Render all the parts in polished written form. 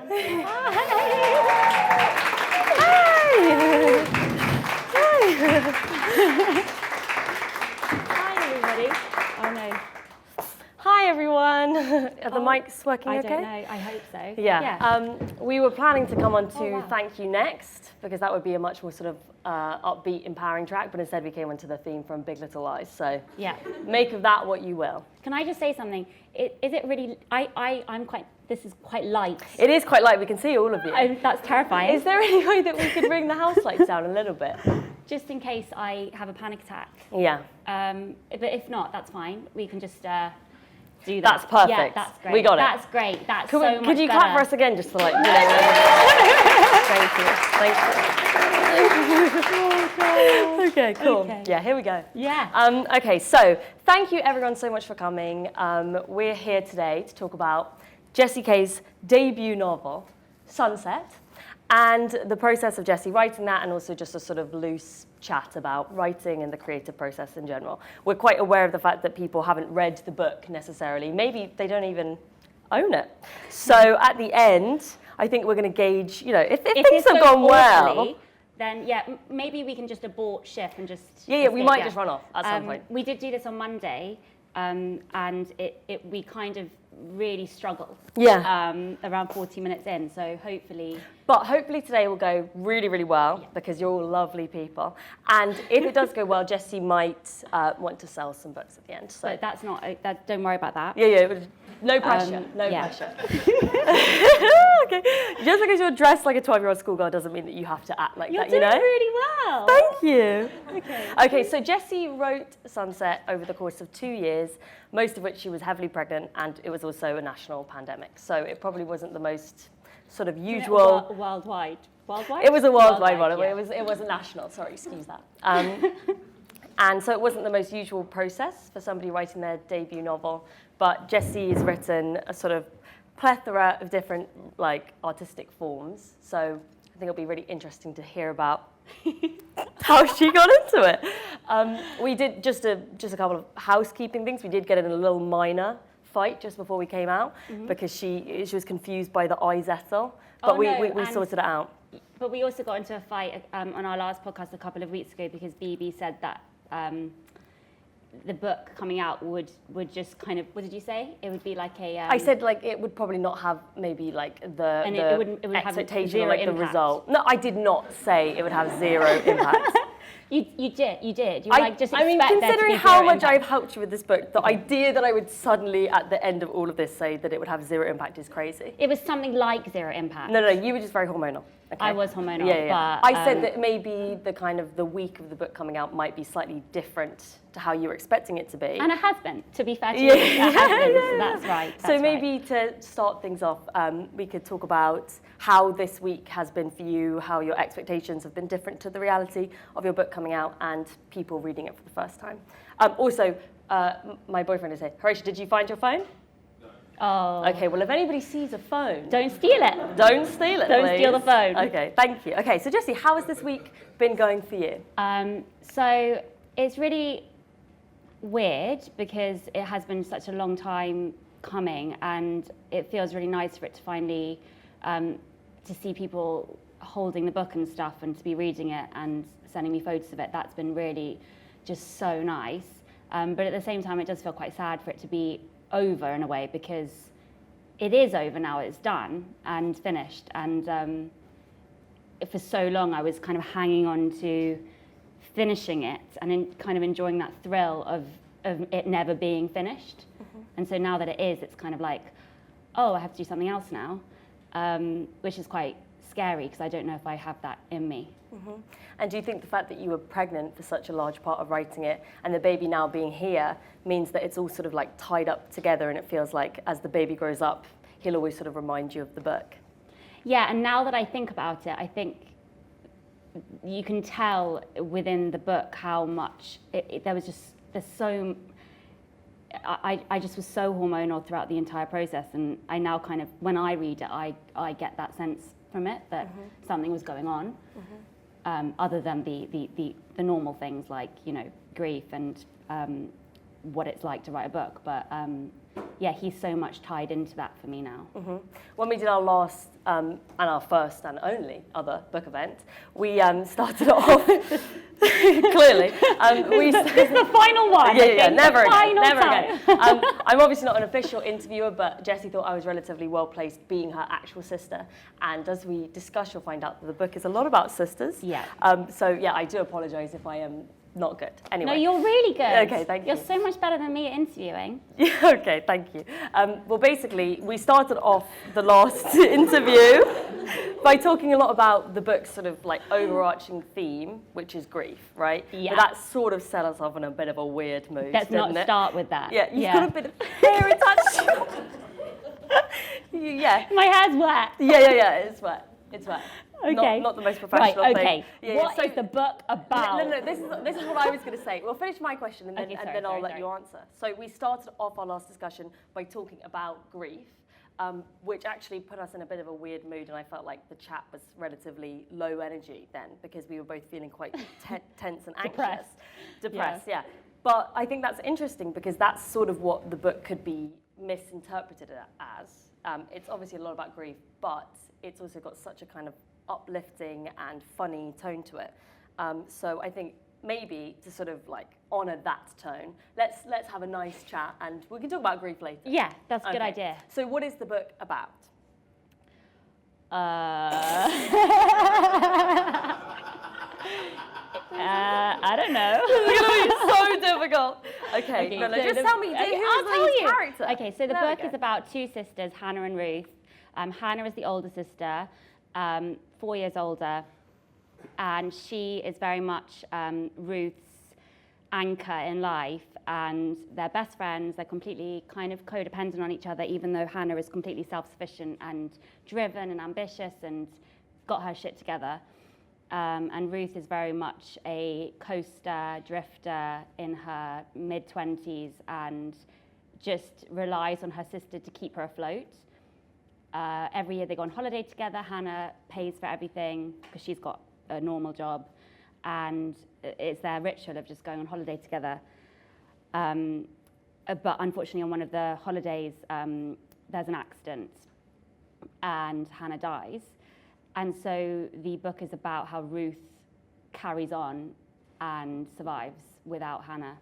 Hi, everybody. Oh, no. Hi, everyone. Are the mics working okay? I don't know. I hope so. Yeah. We were planning to come on to wow. Thank You Next, because that would be a much more sort of upbeat, empowering track, but instead we came onto the theme from Big Little Lies. So yeah, make of that what you will. Can I just say something? Is it really, this is quite light. It is quite light. We can see all of you. That's terrifying. Is there any way that we could bring the house lights down a little bit? Just in case I have a panic attack. Yeah. But if not, that's fine. We can just do that. That's perfect. Yeah, that's great. We got it. That's great. That's so much Could you better. clap for us again, just to like, you know. Thank you. Okay, cool. Okay. Yeah, here we go. Yeah. Okay, so thank you everyone so much for coming. We're here today to talk about Jessie K's debut novel, Sunset, and the process of Jessie writing that, and also just a sort of loose chat about writing and the creative process in general. We're quite aware of the fact that people haven't read the book necessarily. Maybe they don't even own it. So at the end, I think we're going to gauge, you know, if things have gone well. Then yeah, maybe we can just abort shift and just. Yeah, we might just run off at some point. We did do this on Monday, and we kind of really struggled. Yeah. Around 40 minutes in, so hopefully. But hopefully today will go really, really well, because you're all lovely people. And if it does go well, Jessie might want to sell some books at the end. So but that's not. Don't worry about that. Yeah. No pressure. No pressure. Okay. Just because you're dressed like a 12-year-old schoolgirl doesn't mean that you have to act like that. You know. You're doing really well. Thank you. Okay. Okay. So Jessie wrote Sunset over the course of 2 years, most of which she was heavily pregnant, and it was also a national pandemic. So it probably wasn't the most sort of usual. Worldwide. It was a worldwide one. Yeah. It was a national. Sorry, excuse that. And so it wasn't the most usual process for somebody writing their debut novel. But Jessie has written a sort of plethora of different like artistic forms. So I think it'll be really interesting to hear about how she got into it. We did just a couple of housekeeping things. We did get in a little minor fight just before we came out, because she was confused by the Izettel, but we sorted it out. But we also got into a fight on our last podcast a couple of weeks ago, because BB said that the book coming out would just kind of, what did you say? It would be like a. I said like it would probably not have maybe like the it would expectation have or like impact. the result. No, I did not say it would have zero impact. You did. You were like, just expect I mean, there to considering be how zero much impact. I've helped you with this book, the idea that I would suddenly at the end of all of this say that it would have zero impact is crazy. It was something like zero impact. No, you were just very hormonal. Okay? I was hormonal. Yeah. But, I said that maybe the kind of the week of the book coming out might be slightly different to how you were expecting it to be. And it has been, to be fair to you. It has been, so that's right. So maybe to start things off, we could talk about how this week has been for you, how your expectations have been different to the reality of your book coming out and people reading it for the first time. Also, my boyfriend is here. Horatio, did you find your phone? Oh. Okay, well, if anybody sees a phone... Don't steal it. Don't steal it, Don't please. steal the phone. Okay, thank you. Okay, so Jessie, how has this week been going for you? So it's really weird, because it has been such a long time coming, and it feels really nice for it to finally, to see people holding the book and stuff, and to be reading it and sending me photos of it. That's been really just so nice. But at the same time, it does feel quite sad for it to be over in a way, because it is over now, it's done and finished, and for so long I was kind of hanging on to finishing it and kind of enjoying that thrill of it never being finished. And so now that it is, it's kind of like, oh, I have to do something else now, which is quite scary, because I don't know if I have that in me. And do you think the fact that you were pregnant for such a large part of writing it, and the baby now being here, means that it's all sort of like tied up together, and it feels like as the baby grows up, he'll always sort of remind you of the book? Yeah, and now that I think about it, I think you can tell within the book how much there's so. I just was so hormonal throughout the entire process, and I now kind of, when I read it, I get that sense from it that something was going on. Other than the normal things like, you know, grief and what it's like to write a book. But yeah, he's so much tied into that for me now. Mm-hmm. When we did our last and our first and only other book event, we started off clearly. This is the final one. Yeah, never again. Final Never time. again. I'm obviously not an official interviewer, but Jessie thought I was relatively well placed, being her actual sister. And as we discuss, you'll find out that the book is a lot about sisters. Yeah. So yeah, I do apologise if I am not good. Anyway. No, you're really good. Okay, thank you. You're so much better than me at interviewing. Yeah, okay, thank you. Well, basically, we started off the last interview by talking a lot about the book's sort of like overarching theme, which is grief, right? Yeah. But that sort of set us off in a bit of a weird mood. Let's not didn't it? start with that. Yeah, you've got a bit of hair attached. Yeah. My hair's wet. Yeah, it's wet. It's wet. Okay. Not the most professional right, thing. okay. Yeah, what so is the book about? No, this is what I was going to say. We'll finish my question and then, Okay, and then I'll sorry. let you answer. So we started off our last discussion by talking about grief, which actually put us in a bit of a weird mood, and I felt like the chat was relatively low energy then because we were both feeling quite tense and anxious. Depressed, yeah. But I think that's interesting because that's sort of what the book could be misinterpreted as. It's obviously a lot about grief, but it's also got such a kind of uplifting and funny tone to it. So I think maybe to sort of like honour that tone, let's have a nice chat and we can talk about grief later. Yeah, that's a good idea. So what is the book about? I don't know. It's going to be so difficult. Okay, Okay, no, so just tell me. I'll tell you. Character? Okay, so the There we book go. is about two sisters, Hannah and Ruth. Hannah is the older sister, 4 years older, and she is very much Ruth's anchor in life, and they're best friends. They're completely kind of codependent on each other, even though Hannah is completely self-sufficient and driven and ambitious and got her shit together. And Ruth is very much a coaster, drifter in her mid-20s and just relies on her sister to keep her afloat. Every year they go on holiday together. Hannah pays for everything because she's got a normal job, and it's their ritual of just going on holiday together. But unfortunately, on one of the holidays, there's an accident, and Hannah dies. And so the book is about how Ruth carries on and survives without Hannah.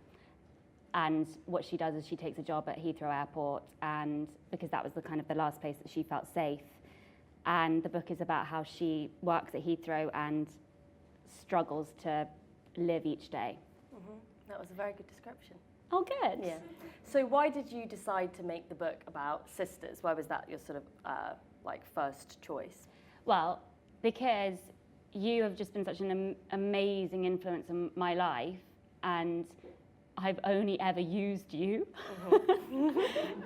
And what she does is she takes a job at Heathrow Airport, and because that was the kind of the last place that she felt safe. And the book is about how she works at Heathrow and struggles to live each day. Mm-hmm. That was a very good description. Oh, good. Yeah. So why did you decide to make the book about sisters? Why was that your sort of like first choice? Well, because you have just been such an amazing influence in my life, and I've only ever used you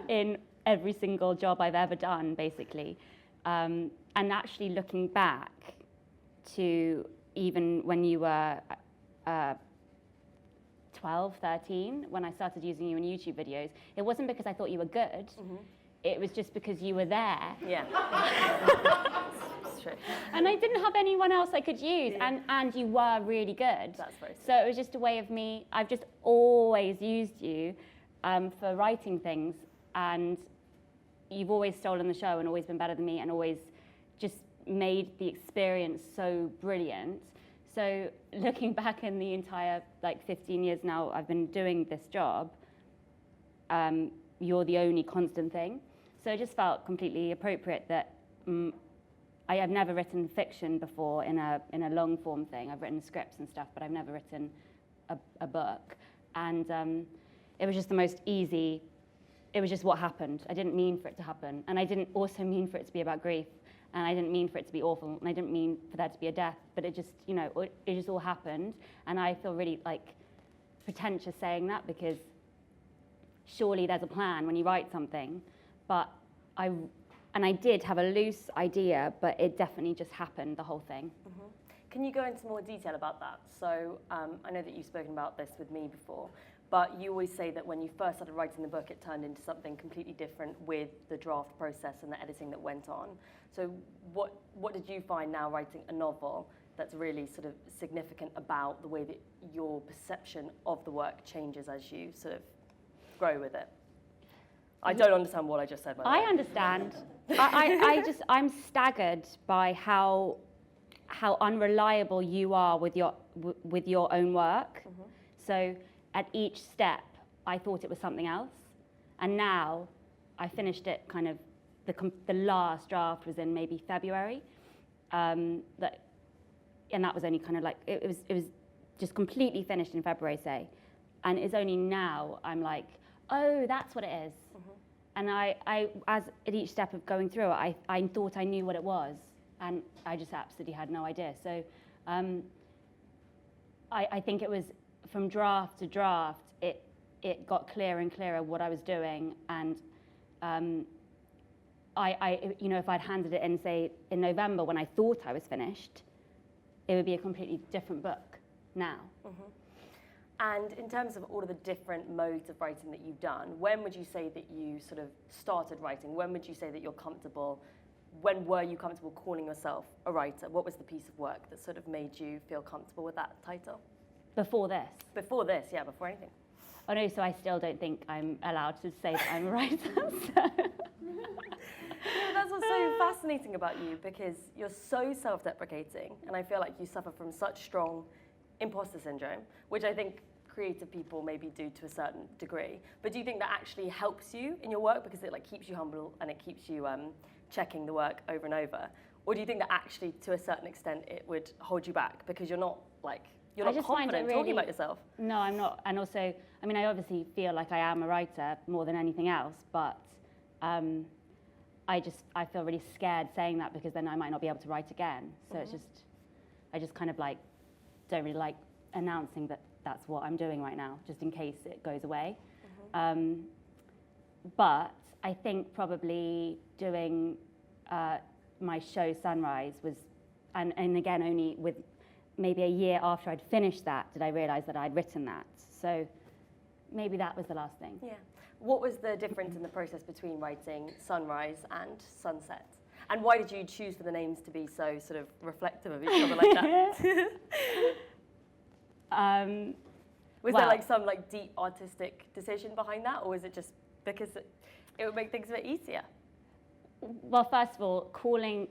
in every single job I've ever done, basically. And actually looking back to even when you were 12, 13, when I started using you in YouTube videos, it wasn't because I thought you were good. It was just because you were there. Yeah. It's true. And I didn't have anyone else I could use, Yeah. and you were really good. That's very sweet. So it was just a way of me, I've just always used you for writing things, and you've always stolen the show and always been better than me and always just made the experience so brilliant. So looking back in the entire 15 years now I've been doing this job, you're the only constant thing. So it just felt completely appropriate that I have never written fiction before in a long form thing. I've written scripts and stuff, but I've never written a book. And it was just the most easy, it was just what happened. I didn't mean for it to happen. And I didn't also mean for it to be about grief. And I didn't mean for it to be awful. And I didn't mean for there to be a death. But it just, it just all happened. And I feel really pretentious saying that, because surely there's a plan when you write something. But I did have a loose idea, but it definitely just happened, the whole thing. Mm-hmm. Can you go into more detail about that? So I know that you've spoken about this with me before, but you always say that when you first started writing the book, it turned into something completely different with the draft process and the editing that went on. So what did you find now writing a novel that's really sort of significant about the way that your perception of the work changes as you sort of grow with it? I don't understand what I just said, by the way. I understand. I'm staggered by how unreliable you are with your own work. So at each step, I thought it was something else, and now I finished it kind of. The last draft was in maybe February, and that was only kind of like it was just completely finished in February, say, and it's only now I'm like, oh, that's what it is. And I as at each step of going through it, I thought I knew what it was, and I just absolutely had no idea. So I think it was from draft to draft, it got clearer and clearer what I was doing, and I if I'd handed it in, say, in November when I thought I was finished, it would be a completely different book now. And in terms of all of the different modes of writing that you've done, when would you say that you sort of started writing? When would you say that you're comfortable? When were you comfortable calling yourself a writer? What was the piece of work that sort of made you feel comfortable with that title? Before this? Before this, yeah, before anything. Oh no, so I still don't think I'm allowed to say that I'm a writer. Yeah, that's what's so fascinating about you, because you're so self-deprecating, and I feel like you suffer from such strong imposter syndrome, which I think creative people maybe do to a certain degree. But do you think that actually helps you in your work because it like keeps you humble and it keeps you checking the work over and over? Or do you think that actually to a certain extent it would hold you back because you're not confident talking about yourself? No, I'm not. And also, I mean, I obviously feel like I am a writer more than anything else, but I feel really scared saying that because then I might not be able to write again. So I just kind of like don't really like announcing that that's what I'm doing right now, just in case it goes away. But I think probably doing my show Sunrise was, and again only with maybe a year after I'd finished that did I realise that I'd written that. So maybe that was the last thing. Yeah. What was the difference in the process between writing Sunrise and Sunset? And why did you choose for the names to be so sort of reflective of each other like that? Was there like some like deep artistic decision behind that, or was it just because it would make things a bit easier? Well, first of all, putting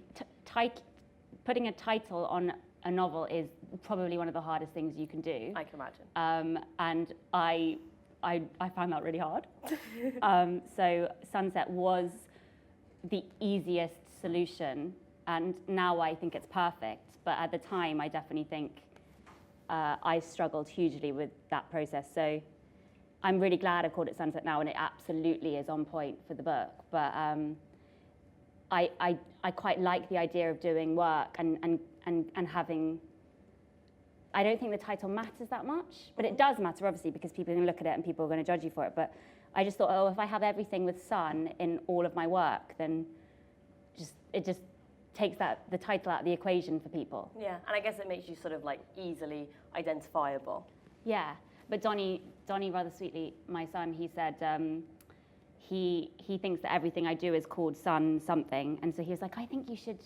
a title on a novel is probably one of the hardest things you can do. I can imagine. And I found that really hard. So Sunset was the easiest solution, and now I think it's perfect. But at the time, I definitely think I struggled hugely with that process. So I'm really glad I've called it Sunset now, and it absolutely is on point for the book. But I quite like the idea of doing work and having. I don't think the title matters that much, but it does matter obviously because people are going to look at it and people are going to judge you for it. But I just thought, oh, if I have everything with sun in all of my work, then it just takes the title out of the equation for people. Yeah, and I guess it makes you sort of like easily identifiable. Yeah, but Donnie rather sweetly, my son, he said he thinks that everything I do is called sun something, and so he was like, I think you should,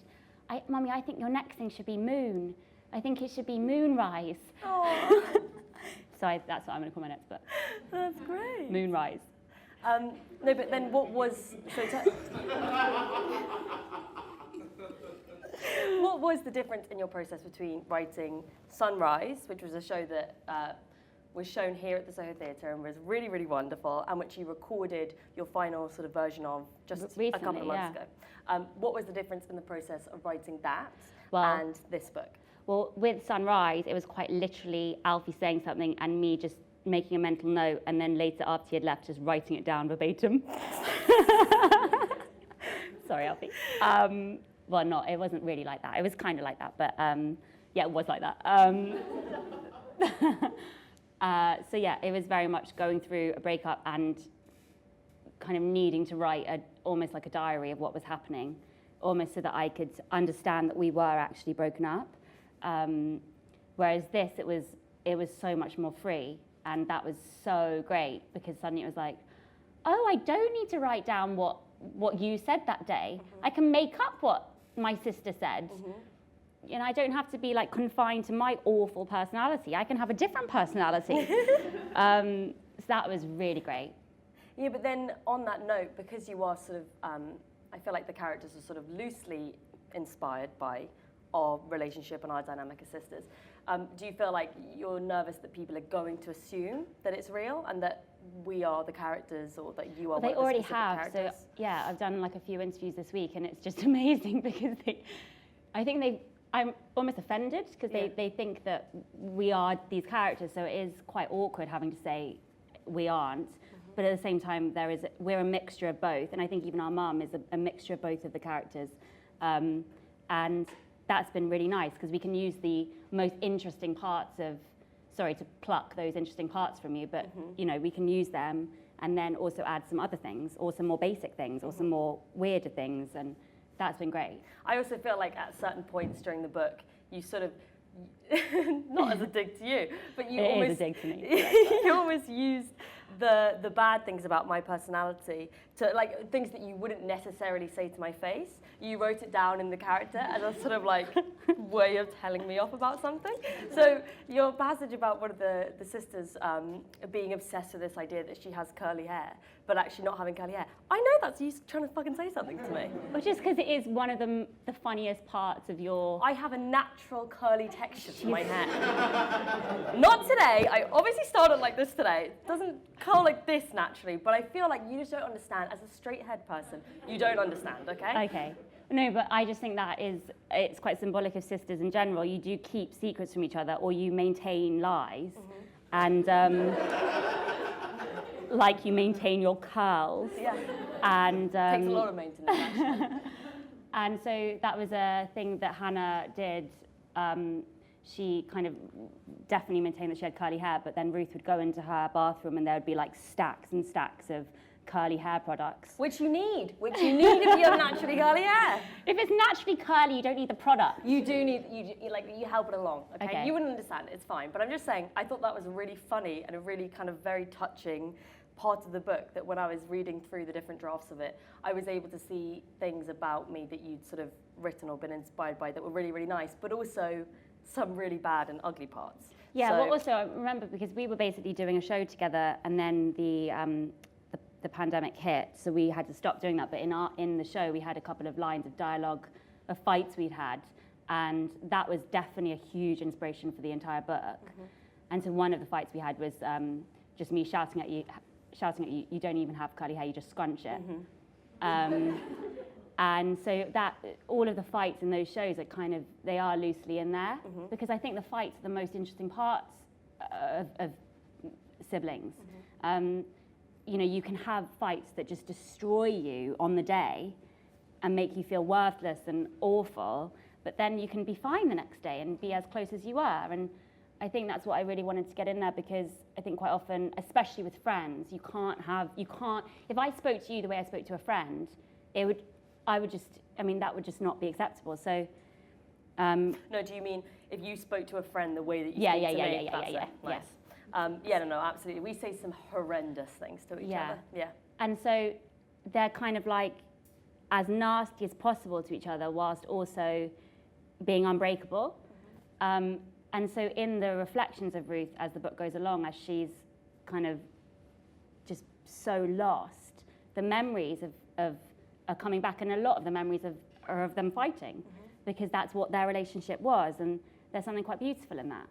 Mummy, I think your next thing should be moon. I think it should be Moonrise. Oh. So that's what I'm going to call my next book. That's great. Moonrise. No, but then what was what was the difference in your process between writing Sunrise, which was a show that was shown here at the Soho Theatre and was really, really wonderful, and which you recorded your final sort of version of just recently, a couple of months ago. What was the difference in the process of writing that and this book? Well, with Sunrise, it was quite literally Alfie saying something and me just making a mental note, and then later after he had left, just writing it down verbatim. Sorry, Alfie. Well, no, it wasn't really like that. It was kind of like that, but yeah, it was like that. So yeah, it was very much going through a breakup and kind of needing to write almost like a diary of what was happening, almost so that I could understand that we were actually broken up. Whereas this, it was so much more free, and that was so great because suddenly it was like, oh, I don't need to write down what you said that day. I can make up what my sister said. You know, I don't have to be like confined to my awful personality. I can have a different personality. So that was really great. Yeah, but then on that note, because you are sort of, I feel like the characters are sort of loosely inspired by our relationship and our dynamic as sisters. Do you feel like you're nervous that people are going to assume that it's real and that we are the characters, or that you are? Well, they one of the already specific have. characters? So yeah, I've done like a few interviews this week, and it's just amazing because I'm almost offended because they think that we are these characters. So it is quite awkward having to say we aren't. But at the same time, we're a mixture of both, and I think even our mum is a mixture of both of the characters, and that's been really nice because we can use the most interesting parts of, sorry to pluck those interesting parts from you, but you know, we can use them and then also add some other things, or some more basic things, or some more weirder things, and that's been great. I also feel like at certain points during the book, you sort of, not as a dig to you, but you almost, is a dig to me. You almost used the bad things about my personality to, like, things that you wouldn't necessarily say to my face. You wrote it down in the character as a sort of like way of telling me off about something. So your passage about one of the sisters being obsessed with this idea that she has curly hair, but actually not having curly hair. I know that's you trying to fucking say something to me. Which is because it is one of the funniest parts of your... I have a natural curly texture to my hair. Not today. I obviously started like this today. It doesn't curl like this naturally, but I feel like you just don't understand. As a straight head person, you don't understand, okay? Okay. No, but I just think it's quite symbolic of sisters in general. You do keep secrets from each other, or you maintain lies. And like you maintain your curls. Yeah. And takes a lot of maintenance, actually. and so that was a thing that Hannah did. She kind of definitely maintained that she had curly hair, but then Ruth would go into her bathroom and there would be like stacks and stacks of curly hair products. Which you need if you have naturally curly hair. If it's naturally curly, you don't need the product. You do need, you help it along, okay? You wouldn't understand it, it's fine. But I'm just saying, I thought that was really funny and a really kind of very touching part of the book, that when I was reading through the different drafts of it, I was able to see things about me that you'd sort of written or been inspired by that were really, really nice, but also some really bad and ugly parts. Yeah, well, also I remember because we were basically doing a show together, and then the pandemic hit, so we had to stop doing that. But in the show, we had a couple of lines of dialogue, of fights we'd had, and that was definitely a huge inspiration for the entire book. And so one of the fights we had was just me shouting at you, you don't even have curly hair, you just scrunch it. And so that all of the fights in those shows are they are loosely in there, because I think the fights are the most interesting parts of siblings. You know, you can have fights that just destroy you on the day and make you feel worthless and awful, but then you can be fine the next day and be as close as you were. And I think that's what I really wanted to get in there, because I think quite often, especially with friends, you can't, if I spoke to you the way I spoke to a friend, that would just not be acceptable. So, no, do you mean if you spoke to a friend the way that you speak to me? Yeah. Nice. No, absolutely. We say some horrendous things to each other. Yeah. And so they're kind of like as nasty as possible to each other, whilst also being unbreakable. And so in the reflections of Ruth as the book goes along, as she's kind of just so lost, the memories are coming back, and a lot of the memories are of them fighting, because that's what their relationship was, and there's something quite beautiful in that.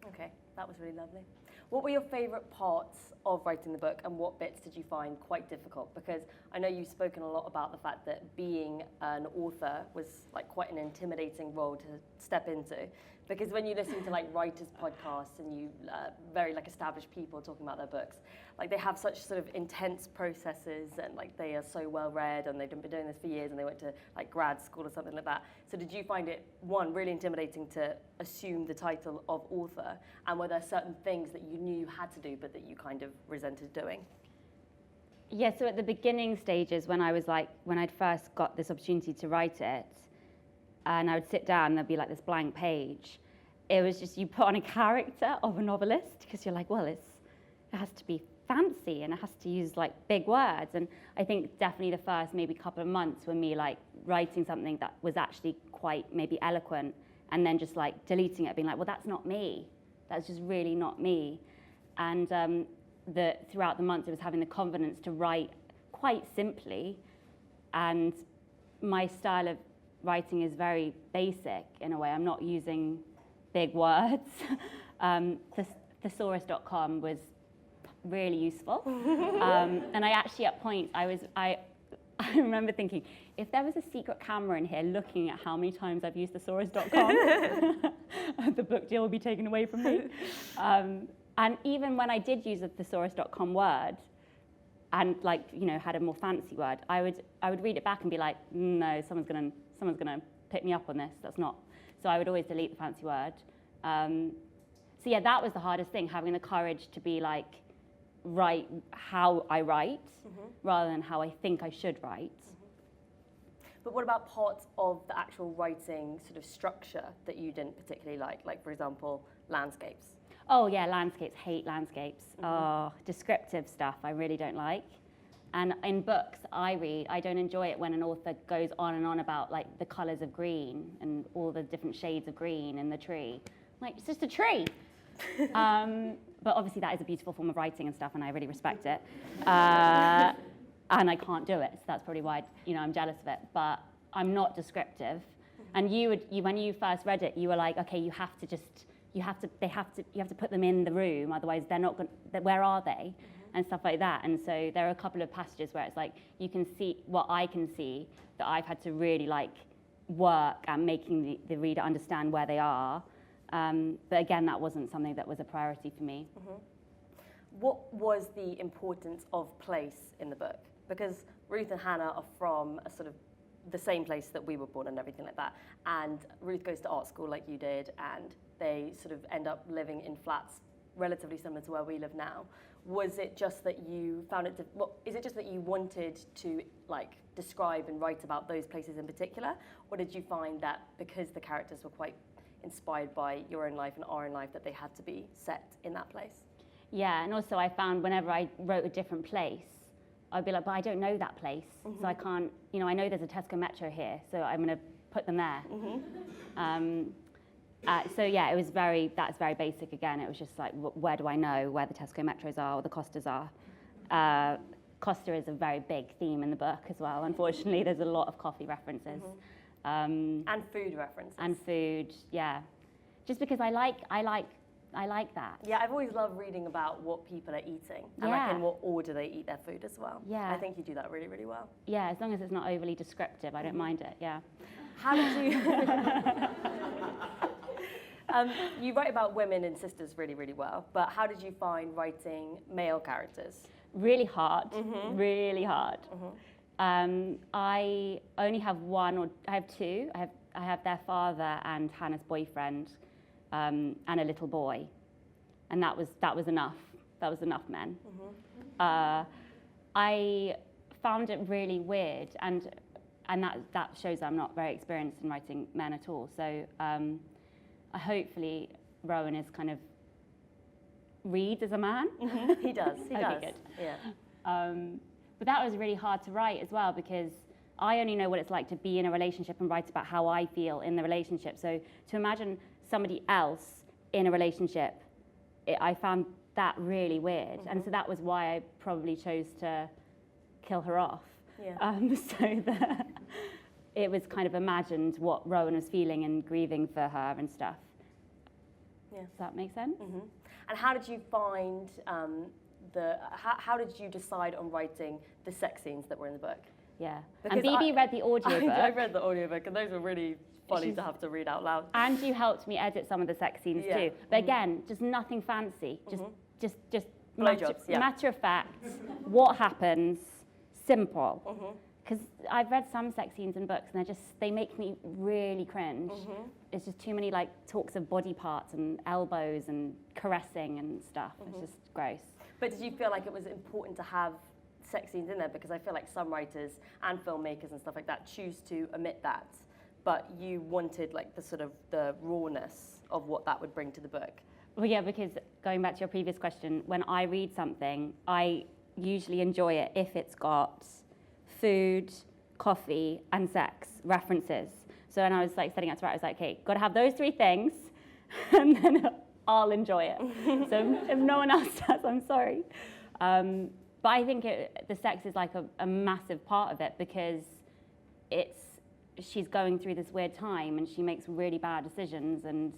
Okay, that was really lovely. What were your favourite parts of writing the book, and what bits did you find quite difficult? Because I know you've spoken a lot about the fact that being an author was like quite an intimidating role to step into. Because when you listen to like writers' podcasts and you very like established people talking about their books, like they have such sort of intense processes, and like they are so well read, and they've been doing this for years, and they went to like grad school or something like that. So did you find it, one, really intimidating to assume the title of author, and were there certain things that you knew you had to do but that you kind of resented doing? Yeah, so at the beginning stages, when I'd first got this opportunity to write it, and I would sit down and there'd be like this blank page, it was just you put on a character of a novelist, because you're like, well, it has to be fancy and it has to use like big words. And I think definitely the first maybe couple of months were me like writing something that was actually quite maybe eloquent, and then just like deleting it, being like, well, that's not me. That's just really not me. And throughout the months, it was having the confidence to write quite simply. And my style of writing is very basic in a way. I'm not using big words. Thesaurus.com was really useful. And I actually, at points, I remember thinking, if there was a secret camera in here looking at how many times I've used thesaurus.com, the book deal would be taken away from me. And even when I did use a thesaurus.com word, and had a more fancy word, I would read it back and be like, no, someone's gonna pick me up on this. That's not. So I would always delete the fancy word. So yeah, that was the hardest thing, having the courage to be like, write how I write rather than how I think I should write. But what about parts of the actual writing sort of structure that you didn't particularly like for example, landscapes? Oh yeah, landscapes, hate landscapes. Oh, descriptive stuff I really don't like. And in books I read, I don't enjoy it when an author goes on and on about like the colours of green and all the different shades of green in the tree. Like, it's just a tree. But obviously that is a beautiful form of writing and stuff, and I really respect it. And I can't do it, so that's probably why I'm jealous of it. But I'm not descriptive. And when you first read it, you were like, okay, you have to put them in the room, otherwise they're not going. Where are they? And stuff like that. And so there are a couple of passages where it's like you can see what I can see that I've had to really like work at making the reader understand where they are. But again, that wasn't something that was a priority for me. What was the importance of place in the book? Because Ruth and Hannah are from a sort of the same place that we were born and everything like that. And Ruth goes to art school like you did, and they sort of end up living in flats relatively similar to where we live now. Was it just that you found it, is it just that you wanted to like describe and write about those places in particular? Or did you find that because the characters were quite inspired by your own life and our own life that they had to be set in that place? Yeah, and also I found whenever I wrote a different place, I'd be like, but I don't know that place, so I can't, I know there's a Tesco Metro here, so I'm going to put them there. So yeah, that's very basic again. It was just like, where do I know where the Tesco Metros are or the Costas are? Costa is a very big theme in the book as well. Unfortunately, there's a lot of coffee references. And food references. And food, yeah. Just because I like that. Yeah, I've always loved reading about what people are eating and like in what order they eat their food as well. Yeah. I think you do that really, really well. Yeah, as long as it's not overly descriptive, I don't mind it, yeah. How did you... you write about women and sisters really, really well, but how did you find writing male characters? Really hard, really hard. I only have I have two. I have their father and Hannah's boyfriend, and a little boy, and that was enough. That was enough men. I found it really weird, and that shows I'm not very experienced in writing men at all. So hopefully Rowan is kind of reads as a man. He does. He does. Good. Yeah. But that was really hard to write as well, because I only know what it's like to be in a relationship and write about how I feel in the relationship. So to imagine somebody else in a relationship, I found that really weird. And so that was why I probably chose to kill her off. Yeah. So that it was kind of imagined what Rowan was feeling and grieving for her and stuff. Yeah. Does that make sense? And how did you find how did you decide on writing the sex scenes that were in the book? Yeah. Because and Bibi read the audiobook. I read the audiobook, and those were really funny to have to read out loud. And you helped me edit some of the sex scenes too. But again, just nothing fancy. Just matter of fact, what happens, simple. Because I've read some sex scenes in books, and they make me really cringe. It's just too many like talks of body parts and elbows and caressing and stuff. It's just gross. But did you feel like it was important to have sex scenes in there? Because I feel like some writers and filmmakers and stuff like that choose to omit that, but you wanted like the rawness of what that would bring to the book. Well, yeah, because going back to your previous question, when I read something, I usually enjoy it if it's got food, coffee, and sex references. So when I was like setting out to write, I was like, okay, got to have those three things, and then I'll enjoy it. So if no one else does, I'm sorry. But I think the sex is like a massive part of it, because she's going through this weird time and she makes really bad decisions. And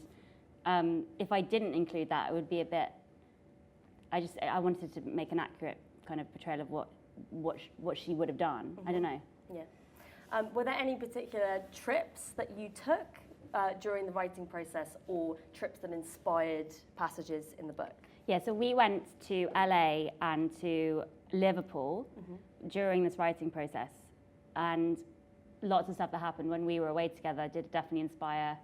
if I didn't include that, it would be a bit. I wanted to make an accurate kind of portrayal of what she would have done. I don't know. Yeah. Were there any particular trips that you took during the writing process, or trips that inspired passages in the book? Yeah, so we went to LA and to Liverpool during this writing process, and lots of stuff that happened when we were away together did definitely inspire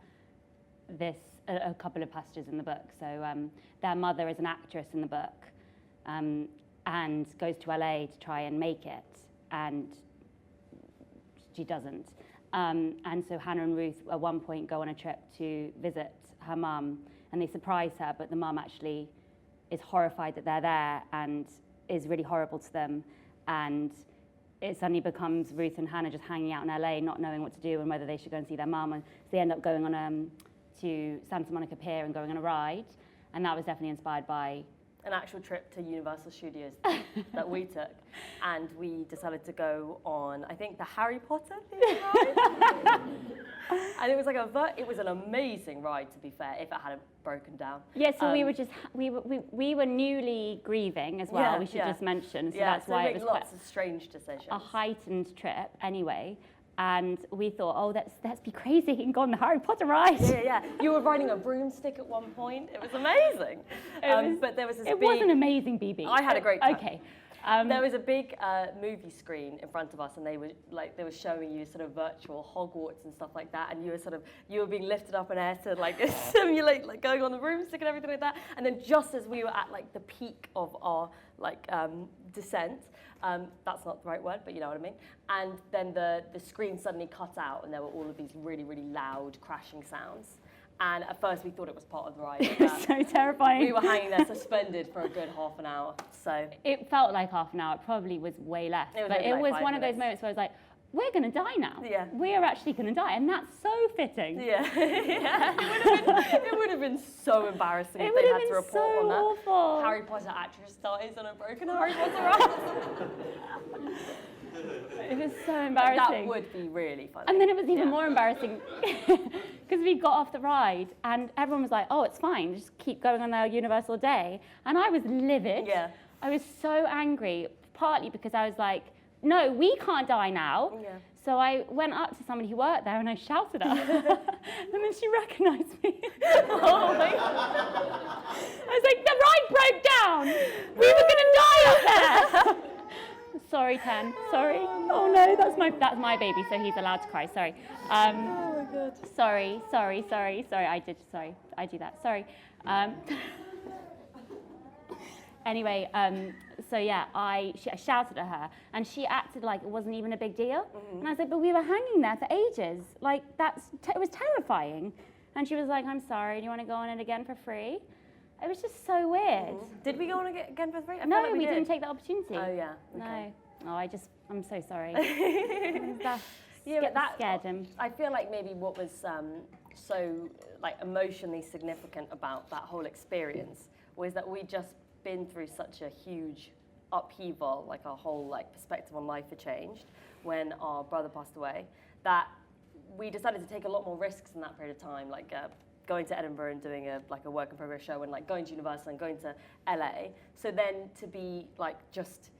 a couple of passages in the book. So their mother is an actress in the book, and goes to LA to try and make it, and she doesn't. And so Hannah and Ruth at one point go on a trip to visit her mum, and they surprise her, but the mum actually is horrified that they're there and is really horrible to them. And it suddenly becomes Ruth and Hannah just hanging out in LA, not knowing what to do and whether they should go and see their mum. And so they end up going on to Santa Monica Pier and going on a ride. And that was definitely inspired by an actual trip to Universal Studios that we took, and we decided to go on, I think, the Harry Potter theme ride. And it was like it was an amazing ride, to be fair, if it hadn't broken down. Yeah, so we were newly grieving as well. We should just mention. So that's why it was lots of strange decisions. A heightened trip, anyway. And we thought, oh, let's be crazy and go on the Harry Potter ride. Yeah. You were riding a broomstick at one point. It was amazing. But there was this It wasn't amazing, BB. I had a great time. Okay. There was a big movie screen in front of us, and they were showing you sort of virtual Hogwarts and stuff like that, and you were being lifted up in air to like simulate like going on the broomstick and everything like that. And then just as we were at like the peak of our descent, that's not the right word, but you know what I mean. And then the screen suddenly cut out, and there were all of these really, really loud crashing sounds. And at first we thought it was part of the ride. It was so terrifying. We were hanging there suspended for a good half an hour. So it felt like half an hour. It probably was way less. It was one of those moments where I was like, we're going to die now. Yeah. We are actually going to die. And that's so fitting. Yeah. It would have been so embarrassing if they had to report on that. Awful. Harry Potter actress dies on a broken Harry Potter ride. It was so embarrassing. That would be really funny. And then it was even more embarrassing because we got off the ride and everyone was like, oh, it's fine, just keep going on their Universal day. And I was livid. Yeah. I was so angry, partly because I was like, no, we can't die now. Yeah. So I went up to somebody who worked there and I shouted at her. And then she recognised me. Oh my God. I was like, the ride broke down. We were going to die up there. Sorry, Ten. Sorry. Oh no, that's my baby, so he's allowed to cry. Sorry. Oh my God. Sorry. I do that. Sorry. Anyway, so yeah, I shouted at her, and she acted like it wasn't even a big deal. Mm-hmm. And I was like, but we were hanging there for ages. Like it was terrifying. And she was like, I'm sorry. Do you want to go on it again for free? It was just so weird. Mm-hmm. Did we go on again for free? No, we didn't take the opportunity. Oh yeah. Okay. No. Oh, I'm so sorry. That scared him. I feel like maybe what was so like emotionally significant about that whole experience was that we just been through such a huge upheaval, like our whole like perspective on life had changed when our brother passed away, that we decided to take a lot more risks in that period of time, like going to Edinburgh and doing a work in progress show, and like going to Universal and going to LA. So then to be just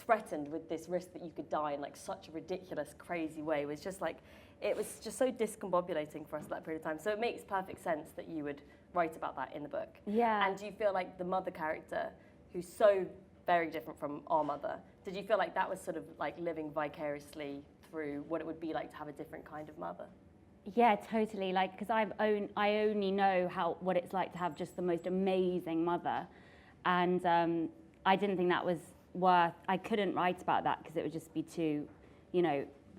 threatened with this risk that you could die in like such a ridiculous, crazy way was just like, it was just so discombobulating for us at that period of time. So it makes perfect sense that you would write about that in the book. Yeah. And do you feel like the mother character, who's so very different from our mother, did you feel like that was sort of like living vicariously through what it would be like to have a different kind of mother? Yeah, totally. Like, because I only know what it's like to have just the most amazing mother, and I didn't think that was worth. I couldn't write about that because it would just be too,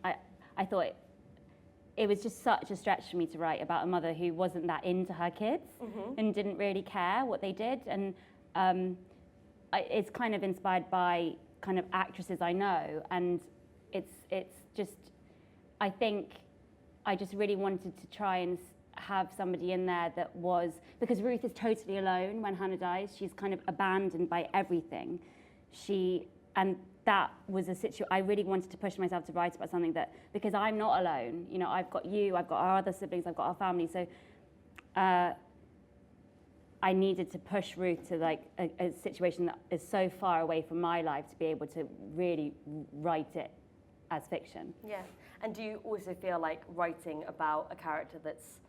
I thought it was just such a stretch for me to write about a mother who wasn't that into her kids and didn't really care what they did, and it's kind of inspired by kind of actresses I know, and it's just, I think I just really wanted to try and have somebody in there that was, because Ruth is totally alone when Hannah dies. She's kind of abandoned by everything. And that was a situation, I really wanted to push myself to write about something that, because I'm not alone, you know, I've got you, I've got our other siblings, I've got our family, so I needed to push Ruth to like a situation that is so far away from my life to be able to really write it as fiction. Yeah, and do you also feel like writing about a character that's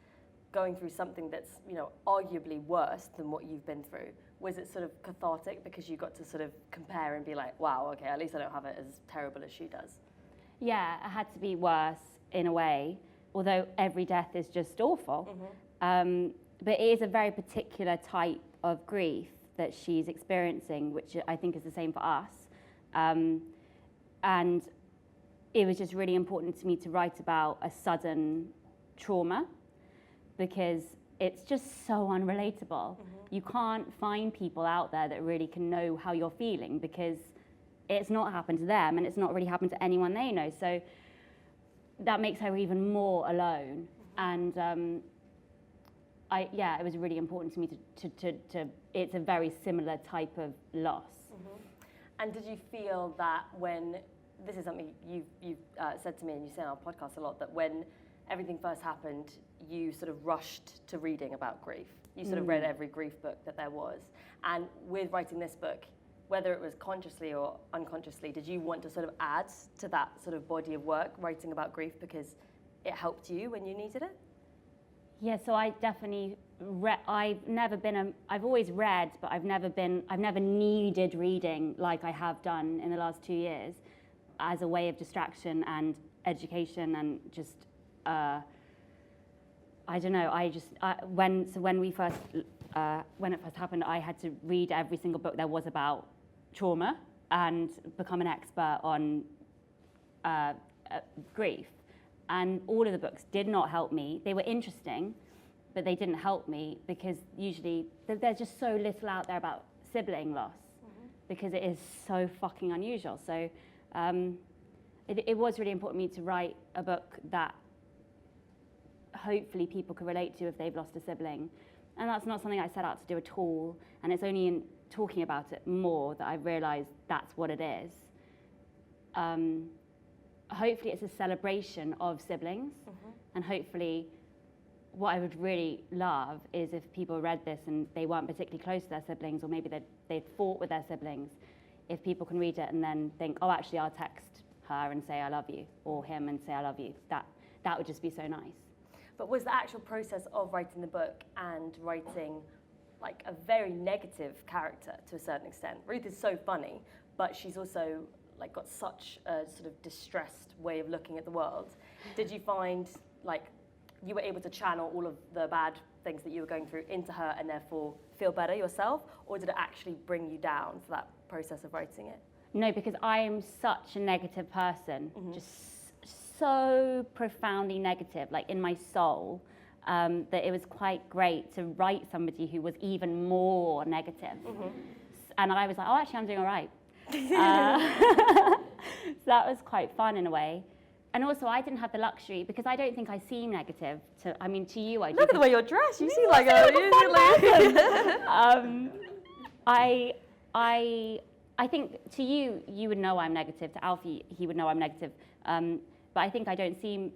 going through something that's, you know, arguably worse than what you've been through? Was it sort of cathartic because you got to sort of compare and be like, wow, okay, at least I don't have it as terrible as she does? Yeah, it had to be worse in a way, although every death is just awful. But it is a very particular type of grief that she's experiencing, which I think is the same for us. And it was just really important to me to write about a sudden trauma, because it's just so unrelatable. You can't find people out there that really can know how you're feeling, because it's not happened to them and it's not really happened to anyone they know. So that makes her even more alone. And it was really important to me to it's a very similar type of loss. And did you feel that when, this is something you've said to me and you say on our podcast a lot, that when everything first happened, you sort of rushed to reading about grief. You sort of read every grief book that there was. And with writing this book, whether it was consciously or unconsciously, did you want to sort of add to that sort of body of work, writing about grief, because it helped you when you needed it? Yeah, so I definitely, I've always read, but I've never needed reading like I have done in the last 2 years as a way of distraction and education and just, I don't know, when it first happened, I had to read every single book there was about trauma and become an expert on grief. And all of the books did not help me. They were interesting, but they didn't help me, because usually there's just so little out there about sibling loss, because it is so fucking unusual. So it was really important to me to write a book that hopefully people can relate to if they've lost a sibling. And that's not something I set out to do at all. And it's only in talking about it more that I've realised that's what it is. Hopefully it's a celebration of siblings, and hopefully what I would really love is if people read this and they weren't particularly close to their siblings, or maybe they'd fought with their siblings, if people can read it and then think, oh, actually I'll text her and say I love you, or him and say I love you. That would just be so nice. But was the actual process of writing the book and writing like a very negative character to a certain extent? Ruth is so funny, but she's also like got such a sort of distressed way of looking at the world. Did you find like you were able to channel all of the bad things that you were going through into her and therefore feel better yourself, or did it actually bring you down for that process of writing it? No, because I am such a negative person, just so profoundly negative, like in my soul, that it was quite great to write somebody who was even more negative. And I was like, oh, actually I'm doing all right. So that was quite fun in a way. And also I didn't have the luxury, because I don't think I seem negative to you I do. Look at the way you're dressed, you seem like I think to you would know I'm negative, to Alfie he would know I'm negative, but I think I don't seem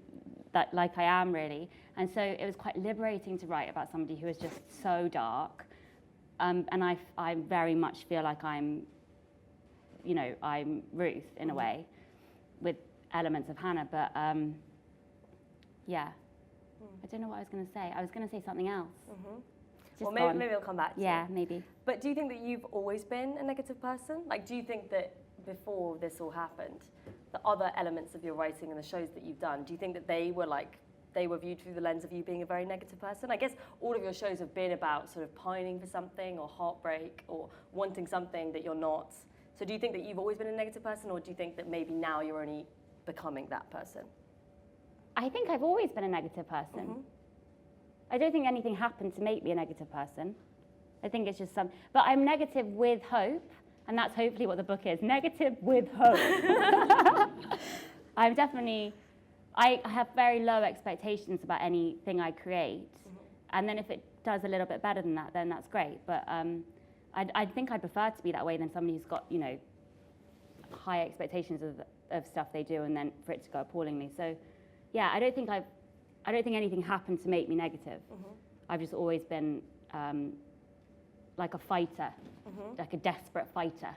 that like I am really. And so it was quite liberating to write about somebody who is just so dark, and I very much feel like I'm Ruth in a way, with elements of Hannah, but yeah. I don't know what I was going to say. I was going to say something else. Well, maybe we'll come back to Yeah, it. maybe. But do you think that you've always been a negative person? Like, do you think that before this all happened, the other elements of your writing and the shows that you've done, do you think that they were viewed through the lens of you being a very negative person? I guess all of your shows have been about sort of pining for something, or heartbreak, or wanting something that you're not. So do you think that you've always been a negative person, or do you think that maybe now you're only becoming that person? I think I've always been a negative person. I don't think anything happened to make me a negative person. I think it's just but I'm negative with hope, and that's hopefully what the book is, negative with hope. I'm definitely I have very low expectations about anything I create. And then if it does a little bit better than that, then that's great. But I think I'd prefer to be that way than somebody who's got, high expectations of stuff they do and then for it to go appallingly. So, yeah, I don't think anything happened to make me negative. I've just always been like a fighter, like a desperate fighter.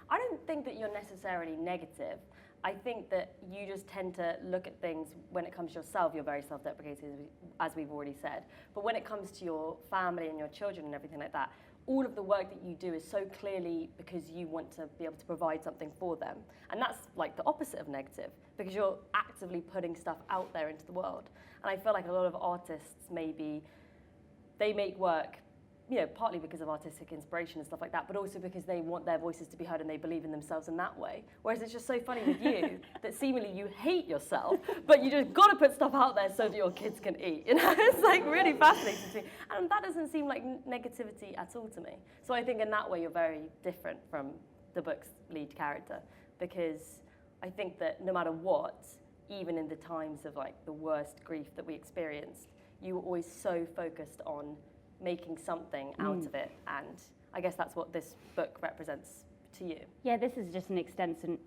I don't think that you're necessarily negative. I think that you just tend to look at things, when it comes to yourself, you're very self-deprecating, as we've already said. But when it comes to your family and your children and everything like that, all of the work that you do is so clearly because you want to be able to provide something for them. And that's like the opposite of negative, because you're actively putting stuff out there into the world. And I feel like a lot of artists, maybe, they make work, partly because of artistic inspiration and stuff like that, but also because they want their voices to be heard and they believe in themselves in that way. Whereas it's just so funny with you that seemingly you hate yourself, but you just got to put stuff out there so that your kids can eat. It's like really fascinating to me. And that doesn't seem like negativity at all to me. So I think in that way you're very different from the book's lead character, because I think that no matter what, even in the times of like the worst grief that we experienced, you were always so focused on making something out of it, and I guess that's what this book represents to you. Yeah, this is just an extension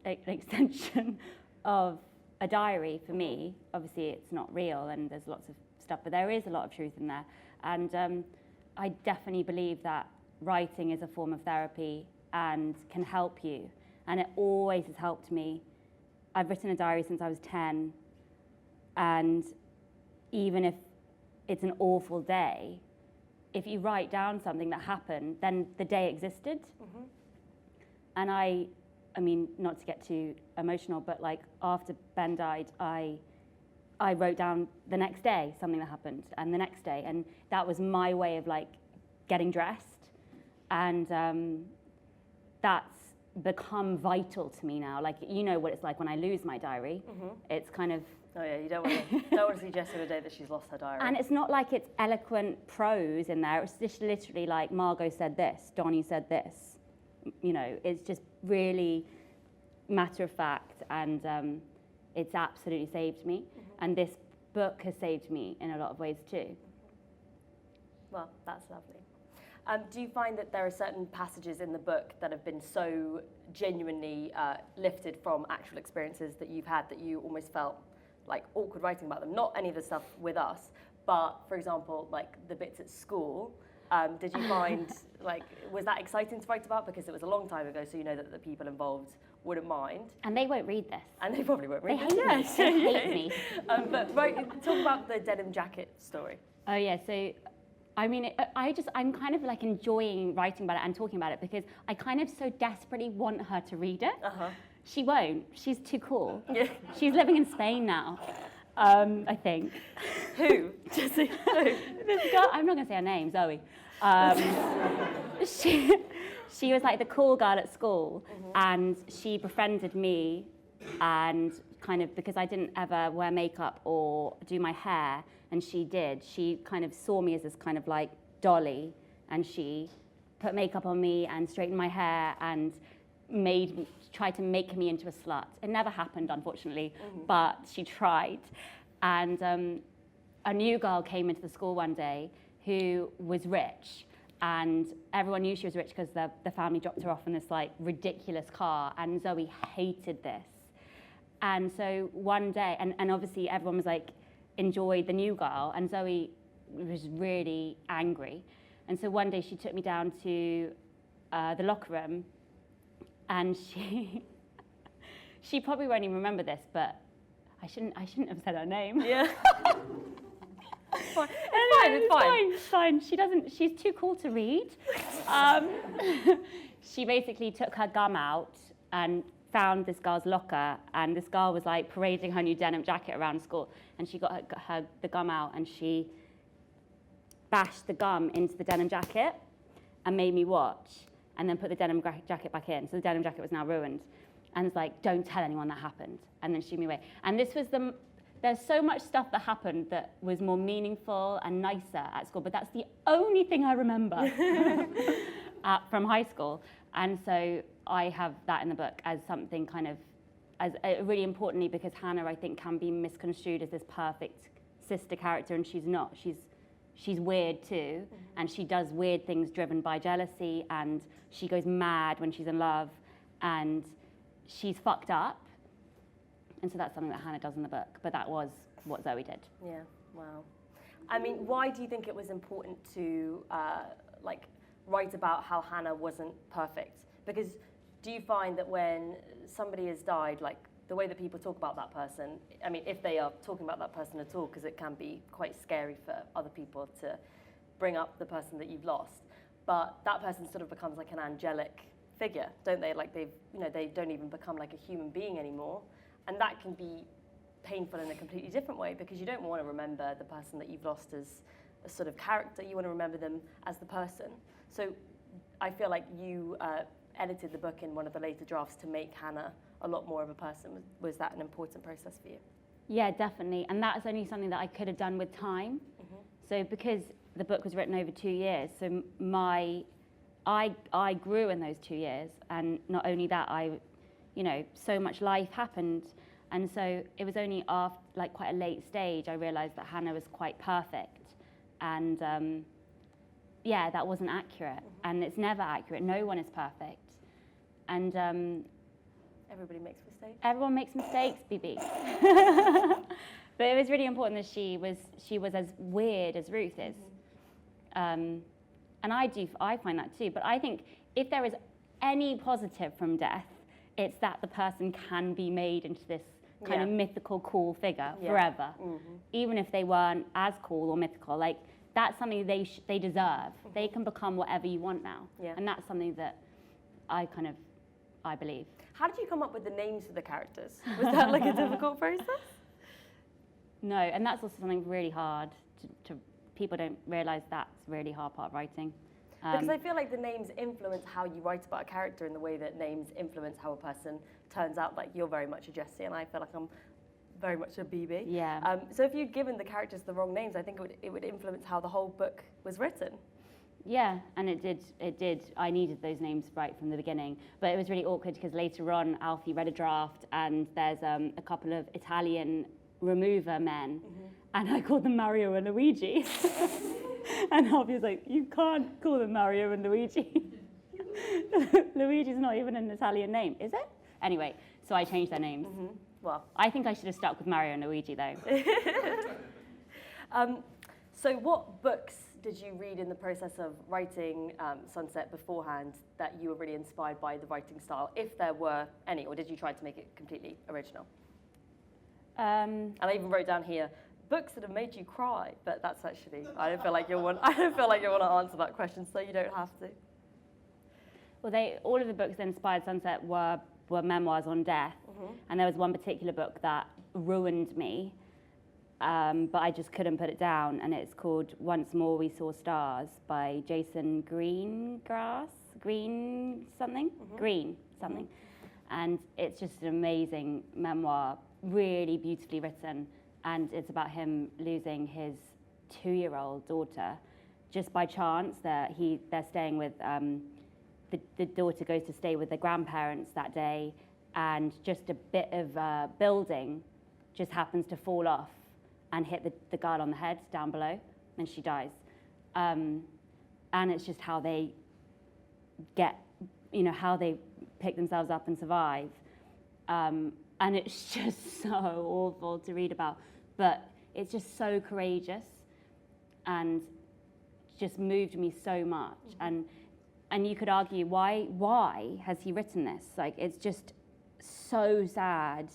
of a diary for me. Obviously, it's not real, and there's lots of stuff, but there is a lot of truth in there. And I definitely believe that writing is a form of therapy and can help you, and it always has helped me. I've written a diary since I was 10, and even if it's an awful day, if you write down something that happened, then the day existed. And I mean, not to get too emotional, but like after Ben died, I wrote down the next day something that happened, and the next day, and that was my way of like getting dressed, and that's become vital to me now. Like, what it's like when I lose my diary. It's kind of, oh yeah, you don't want to see Jessie on a day that she's lost her diary. And it's not like it's eloquent prose in there. It's just literally like Margot said this, Donnie said this. It's just really matter of fact, and it's absolutely saved me. And this book has saved me in a lot of ways too. Well, that's lovely. Do you find that there are certain passages in the book that have been so genuinely lifted from actual experiences that you've had that you almost felt like awkward writing about them? Not any of the stuff with us, but for example, like the bits at school. Did you find, was that exciting to write about? Because it was a long time ago, so you know that the people involved wouldn't mind. And they won't read this. And they probably won't read it. They hate me. But talk about the denim jacket story. Oh yeah, so I mean, I'm kind of like enjoying writing about it and talking about it because I kind of so desperately want her to read it. She won't. She's too cool. Yeah. She's living in Spain now, I think. Who? Jessie? Who? This girl, I'm not going to say her name, Zoe. She was like the cool girl at school, and she befriended me, and kind of because I didn't ever wear makeup or do my hair, and she did. She kind of saw me as this kind of like dolly, and she put makeup on me and straightened my hair and tried to make me into a slut. It never happened, unfortunately, but she tried. And a new girl came into the school one day who was rich, and everyone knew she was rich because the family dropped her off in this like ridiculous car, and Zoe hated this. And so one day, and obviously everyone was like, enjoyed the new girl, and Zoe was really angry. And so one day she took me down to the locker room, and she probably won't even remember this, but I shouldn't have said her name. Yeah. It's fine. She's too cool to read. She basically took her gum out and found this girl's locker, and this girl was like parading her new denim jacket around school, and she got the gum out, and she bashed the gum into the denim jacket and made me watch, and then put the denim jacket back in. So the denim jacket was now ruined, and it's like, don't tell anyone that happened, and then shooed me away. And this was there's so much stuff that happened that was more meaningful and nicer at school, but that's the only thing I remember from high school. And so I have that in the book as something kind of as really importantly, because Hannah, I think, can be misconstrued as this perfect sister character, and she's not. She's weird too, and she does weird things driven by jealousy, and she goes mad when she's in love, and she's fucked up. And so that's something that Hannah does in the book, but that was what Zoe did. Yeah, wow. I mean, why do you think it was important to write about how Hannah wasn't perfect? Because do you find that when somebody has died, like the way that people talk about that person, I mean, if they are talking about that person at all, because it can be quite scary for other people to bring up the person that you've lost, but that person sort of becomes like an angelic figure, don't they? Like they don't even become like a human being anymore. And that can be painful in a completely different way, because you don't want to remember the person that you've lost as a sort of character. You want to remember them as the person. So I feel like you edited the book in one of the later drafts to make Hannah a lot more of a person. Was that an important process for you? Yeah, definitely. And that's only something that I could have done with time. So because the book was written over 2 years, so I grew in those 2 years, and not only that, so much life happened. And so it was only after, like, quite a late stage, I realised that Hannah was quite perfect. And that wasn't accurate. And it's never accurate. No one is perfect. And everybody makes mistakes. Everyone makes mistakes, BB. But it was really important that she was as weird as Ruth is. And I find that too. But I think if there is any positive from death, it's that the person can be made into this kind of mythical, cool figure forever. Even if they weren't as cool or mythical, like, that's something they deserve. They can become whatever you want now. And that's something that I believe. How did you come up with the names for the characters? Was that like a difficult process? No, and that's also something really hard to people don't realise that's a really hard part of writing. Because I feel like the names influence how you write about a character in the way that names influence how a person turns out. Like, you're very much a Jessie, and I feel like I'm very much a BB. Yeah. So if you'd given the characters the wrong names, I think it would influence how the whole book was written. Yeah, and it did. I needed those names right from the beginning. But it was really awkward because later on, Alfie read a draft, and there's a couple of Italian remover men, and I called them Mario and Luigi. And Alfie was like, you can't call them Mario and Luigi. Luigi's not even an Italian name, is it? Anyway, so I changed their names. Well, I think I should have stuck with Mario and Luigi, though. So what books did you read in the process of writing Sunset beforehand that you were really inspired by the writing style, if there were any, or did you try to make it completely original? And I even wrote down here, books that have made you cry, but that's actually, I don't feel like you'll want to answer that question, so you don't have to. Well, all of the books that inspired Sunset were memoirs on death, and there was one particular book that ruined me, but I just couldn't put it down, and it's called Once More We Saw Stars by Jason Green something. And it's just an amazing memoir, really beautifully written, and it's about him losing his 2-year-old daughter just by chance. They're staying with, the daughter goes to stay with the grandparents that day, and just a bit of building just happens to fall off and hit the girl on the head down below, and she dies. And it's just how they how they pick themselves up and survive. And it's just so awful to read about, but it's just so courageous and just moved me so much. And you could argue, why has he written this? Like, it's just so sad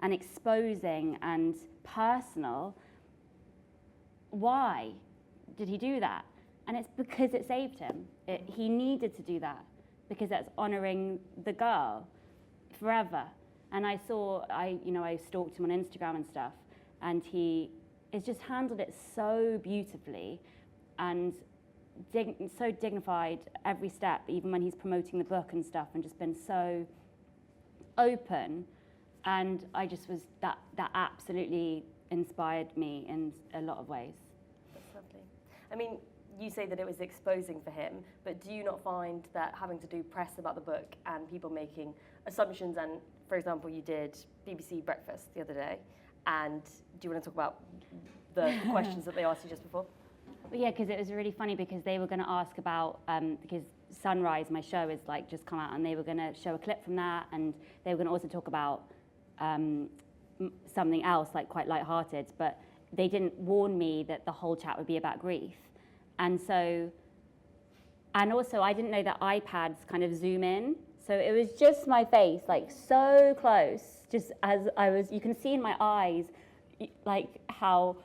and exposing and personal. Why did he do that? And it's because it saved him. He needed to do that because that's honouring the girl forever. And I stalked him on Instagram and stuff, and he has just handled it so beautifully and so dignified every step, even when he's promoting the book and stuff, and just been so open. And I just was, that absolutely inspired me in a lot of ways. That's lovely. I mean, you say that it was exposing for him, but do you not find that having to do press about the book and people making assumptions and for example, you did BBC Breakfast the other day, and do you want to talk about the questions that they asked you just before? Well, yeah, because it was really funny because they were going to ask about, because Sunrise, my show, is like just come out, and they were going to show a clip from that, and they were going to also talk about something else, like quite lighthearted, but they didn't warn me that the whole chat would be about grief. And so, and also I didn't know that iPads kind of zoom in. So it was just my face, like so close, just as I was, you can see in my eyes, like how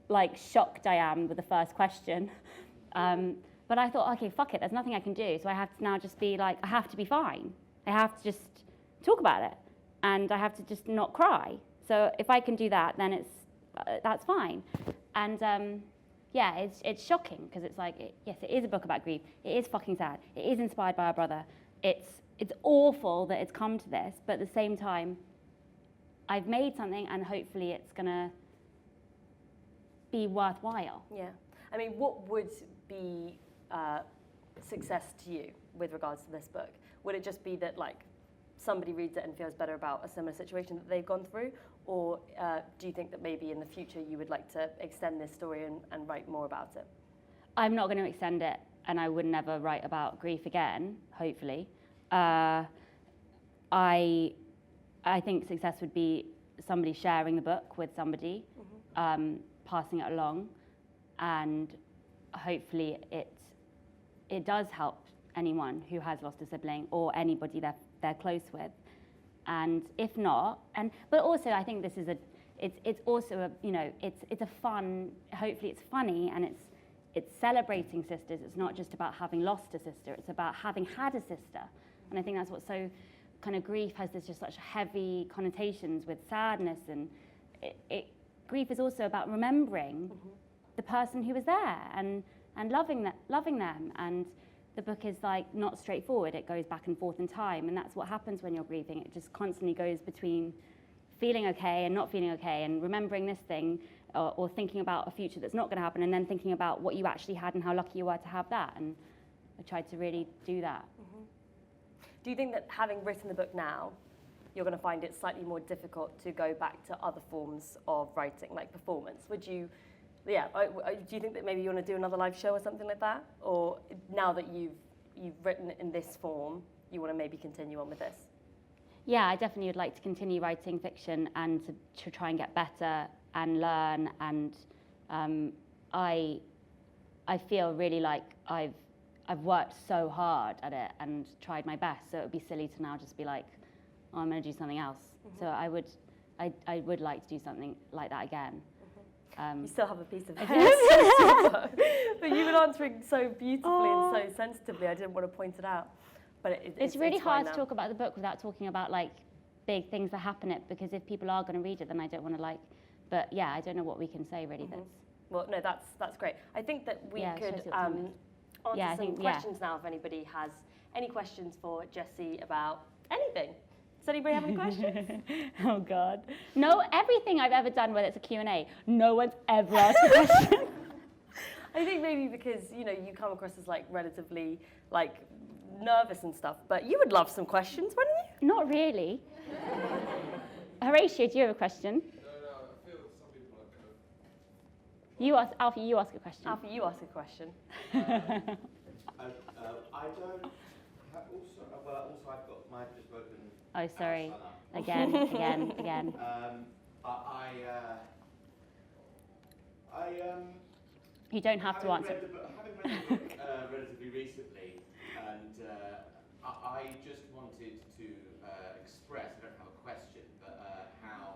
like shocked I am with the first question. But I thought, okay, fuck it, there's nothing I can do. So I have to now just be like, I have to be fine. I have to just talk about it. And I have to just not cry. So if I can do that, then that's fine. And yeah, it's shocking because it's like, yes, it is a book about grief. It is fucking sad. It is inspired by our brother. It's awful that it's come to this, but at the same time, I've made something and hopefully it's gonna be worthwhile. Yeah. I mean, what would be success to you with regards to this book? Would it just be that like somebody reads it and feels better about a similar situation that they've gone through? Or do you think that maybe in the future you would like to extend this story and write more about it? I'm not going to extend it, and I would never write about grief again, hopefully. I think success would be somebody sharing the book with somebody, passing it along, and hopefully it does help anyone who has lost a sibling or anybody they're close with. And if not, but also I think this is it's also a, you know, it's a fun, hopefully it's funny, and it's celebrating sisters. It's not just about having lost a sister, it's about having had a sister. And I think that's what's so kind of, grief has this just such heavy connotations with sadness, and grief is also about remembering the person who was there and loving them. And the book is like not straightforward. It goes back and forth in time, and that's what happens when you're grieving. It just constantly goes between feeling okay and not feeling okay, and remembering this thing, or thinking about a future that's not going to happen, and then thinking about what you actually had and how lucky you were to have that. And I tried to really do that. Do you think that having written the book now, you're going to find it slightly more difficult to go back to other forms of writing, like performance? Would you? Yeah, do you think that maybe you want to do another live show or something like that? Or now that you've written it in this form, you want to maybe continue on with this? Yeah, I definitely would like to continue writing fiction and to try and get better and learn. And I feel really like I've worked so hard at it and tried my best. So it would be silly to now just be like, oh, I'm going to do something else. So I would like to do something like that again. You still have a piece of hair, but you've been answering so beautifully and so sensitively. I didn't want to point it out, but it's really hard to talk about the book without talking about like big things that happen in it, because if people are going to read it, then I don't want to like. But yeah, I don't know what we can say really. Well, no, that's great. I think that we could answer some questions now. If anybody has any questions for Jessie about anything. Does anybody have any questions? Oh God. No, everything I've ever done, whether it's a Q&A, no one's ever asked a question. I think maybe because, you know, you come across as like relatively like nervous and stuff, but you would love some questions, wouldn't you? Not really. Horatio, do you have a question? No, I feel some people are kind of... You ask, Alfie, you ask a question. Alfie, you ask a question. I don't... Also, I've got mine just open. Oh, sorry. Again. You don't have to answer. Having read the book relatively recently, and I just wanted to express, I don't have a question, but how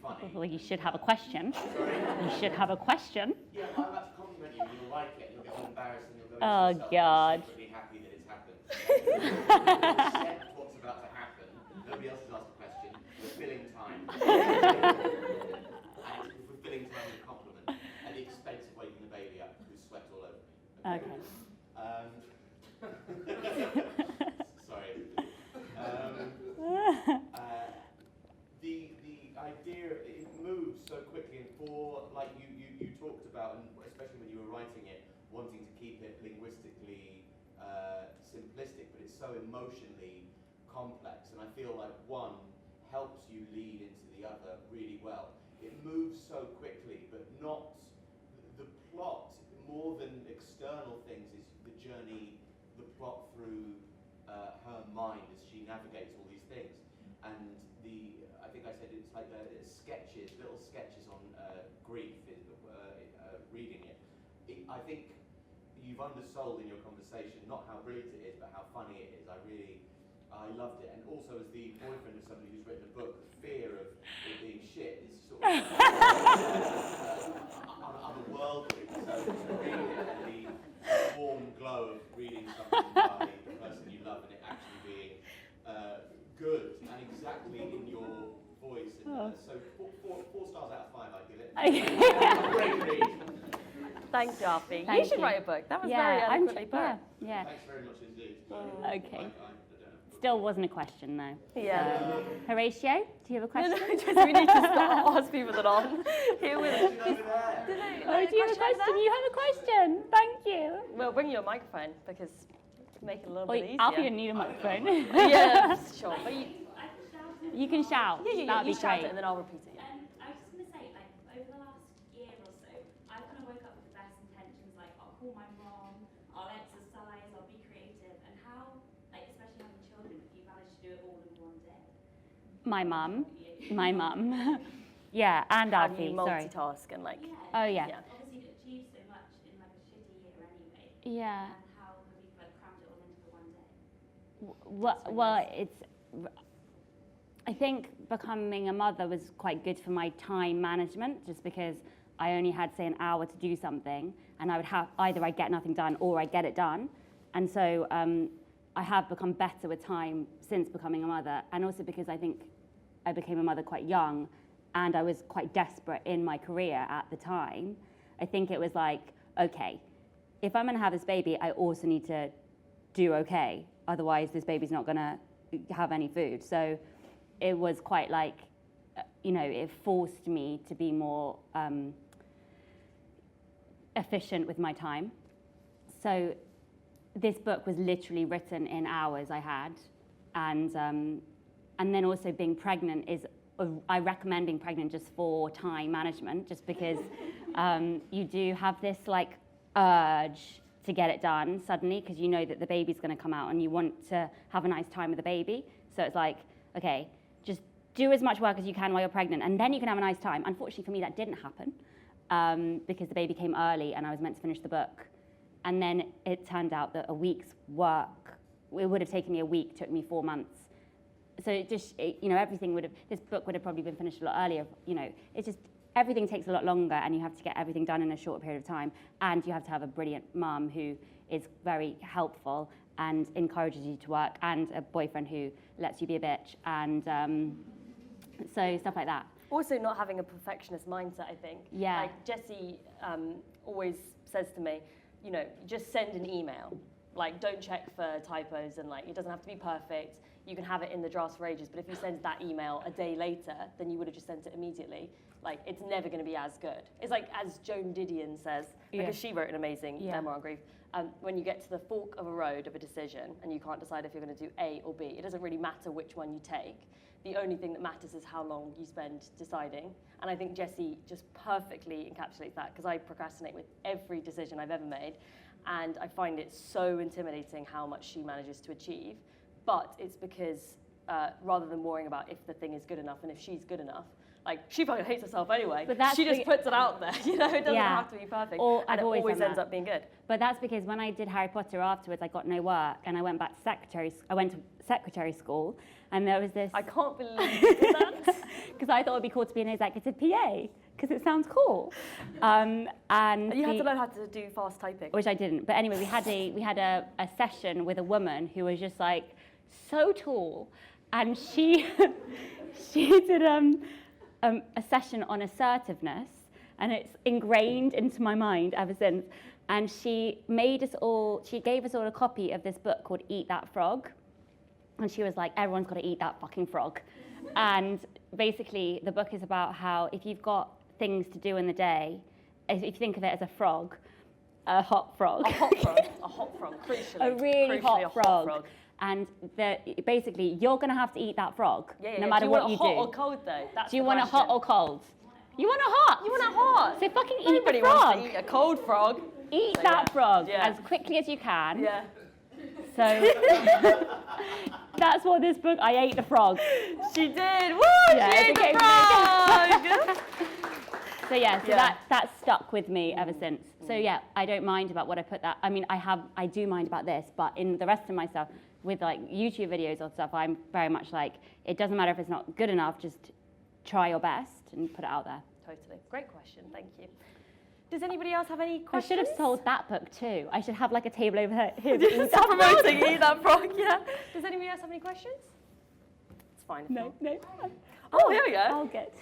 funny... Well, you should have a question. Sorry? You should have a question. Yeah, I'm about to compliment you, and you'll like it, and you'll get embarrassed, and you'll go Oh, into yourself, God. I'm secretly happy that it's happened. Accept what's about to happen. Nobody else has asked a question. We're filling time. And we're filling time with a compliment at the expense of waking the baby up who's sweat all over. Okay. Sorry. The idea, it moves so quickly, and for, like you talked about, and especially when you were writing it, wanting to keep it linguistically simplistic, but it's so emotionally complex, and I feel like one, helps you lead into the other really well. It moves so quickly, but not the plot, more than external things, is the journey, the plot through her mind as she navigates all these things. And I think I said it's like sketches, little sketches on grief, reading it. I think you've undersold in your conversation not how brilliant it is, but how funny it is. I loved it. And also as the boyfriend of somebody who's written a book, the fear of it being shit is sort of otherworldly. So reading it and the warm glow of reading something by the person you love and it actually being good and exactly in your voice. And, so 4 stars out of 5 I'd give it. Great read. Thank you, Alfie. Thank You should you. write a book. That was Yeah, very I'm eloquently yeah, put. yeah. Thanks very much indeed. Okay. I don't know. Still wasn't a question though. Yeah. Horatio, do you have a No, question? no, just we need to start ask people that on here with Over there. Oh, do you have a question? You have a question. Thank you. We'll bring you a microphone because to make it a little bit easier. Alfie didn't need a microphone. Yeah, sure. But You can shout. yeah, That'd you be shout great. it and then I'll repeat it. Yeah. I was just going to say, like, over the last year or so, I kind of woke up with the best intentions, like, I'll call my mom, I'll exercise, I'll be creative, and how, like, especially having children, if you manage to do it all in one day. My mum. Yeah, and How do Alfie. you Sorry. multitask and like? Oh yeah. Yeah. Obviously, you achieve so much in, like, a shitty year anyway. Yeah. And how have you, like, crammed it all into the one day? Well, I think becoming a mother was quite good for my time management, just because I only had, say, an hour to do something, and I would have either I get nothing done or I get it done, and so I have become better with time since becoming a mother, and also because I think I became a mother quite young, and I was quite desperate in my career at the time. I think it was like, okay, if I'm going to have this baby, I also need to do okay, otherwise this baby's not going to have any food. So it was quite like, it forced me to be more efficient with my time. So this book was literally written in hours I had. And then also being pregnant I recommend being pregnant just for time management, just because you do have this like urge to get it done suddenly, because you know that the baby's going to come out and you want to have a nice time with the baby. So it's like, okay, just do as much work as you can while you're pregnant, and then you can have a nice time. Unfortunately for me, that didn't happen because the baby came early and I was meant to finish the book. And then it turned out that a week's work, it would have taken me a week, took me 4 months. So everything this book would have probably been finished a lot earlier. It's just, everything takes a lot longer, and you have to get everything done in a short period of time. And you have to have a brilliant mum who is very helpful and encourages you to work, and a boyfriend who lets you be a bitch, and so stuff like that. Also, not having a perfectionist mindset, I think. Yeah. Like Jessie always says to me, just send an email. Like, don't check for typos, and like, it doesn't have to be perfect. You can have it in the drafts for ages, but if you send that email a day later, then you would have just sent it immediately. Like, it's never going to be as good. It's like, as Joan Didion says, because she wrote an amazing memoir on grief, when you get to the fork of a road of a decision and you can't decide if you're going to do A or B, it doesn't really matter which one you take. The only thing that matters is how long you spend deciding. And I think Jessie just perfectly encapsulates that, because I procrastinate with every decision I've ever made. And I find it so intimidating how much she manages to achieve. But it's because rather than worrying about if the thing is good enough and if she's good enough, like, she fucking hates herself anyway. But she just puts it out there, it doesn't have to be perfect. And it always ends up being good. But that's because when I did Harry Potter afterwards, I got no work, and I went back to secretary school, and there was this... I can't believe you did that. Because I thought it would be cool to be an executive PA, because it sounds cool. And you had to learn how to do fast typing. Which I didn't. But anyway, we had a session with a woman who was just like so tall, and she did a session on assertiveness, and it's ingrained into my mind ever since. And she gave us all a copy of this book called Eat That Frog. And she was like, everyone's got to eat that fucking frog. And basically, the book is about how if you've got things to do in the day, if you think of it as a frog, a hot frog. A hot frog, crucially. A really hot frog. and basically you're going to have to eat that frog, Yeah, no matter what you do. Do you want it hot or cold though? That's Do you the want it hot question. or cold? You want it hot. You want it hot? So fucking eat Nobody the frog. wants to eat a cold frog. Eat So, that yeah. frog Yeah. as quickly as you can. Yeah. So that's what this book. I ate the frog. She did. Woo! Yeah, she it ate the became frog. So yeah, so Yeah. that stuck with me ever since. So yeah, I don't mind about what I put that. I mean, I do mind about this, but in the rest of my stuff, with like YouTube videos or stuff, I'm very much like, it doesn't matter if it's not good enough, just try your best and put it out there. Totally. Great question. Thank you. Does anybody else have any I questions? should have sold that book too. I should have like a table over here. To eat Stop that promoting Eat That Frog, yeah. Does anybody else have any questions? It's fine. if not. No. Oh, here we go. I'll get.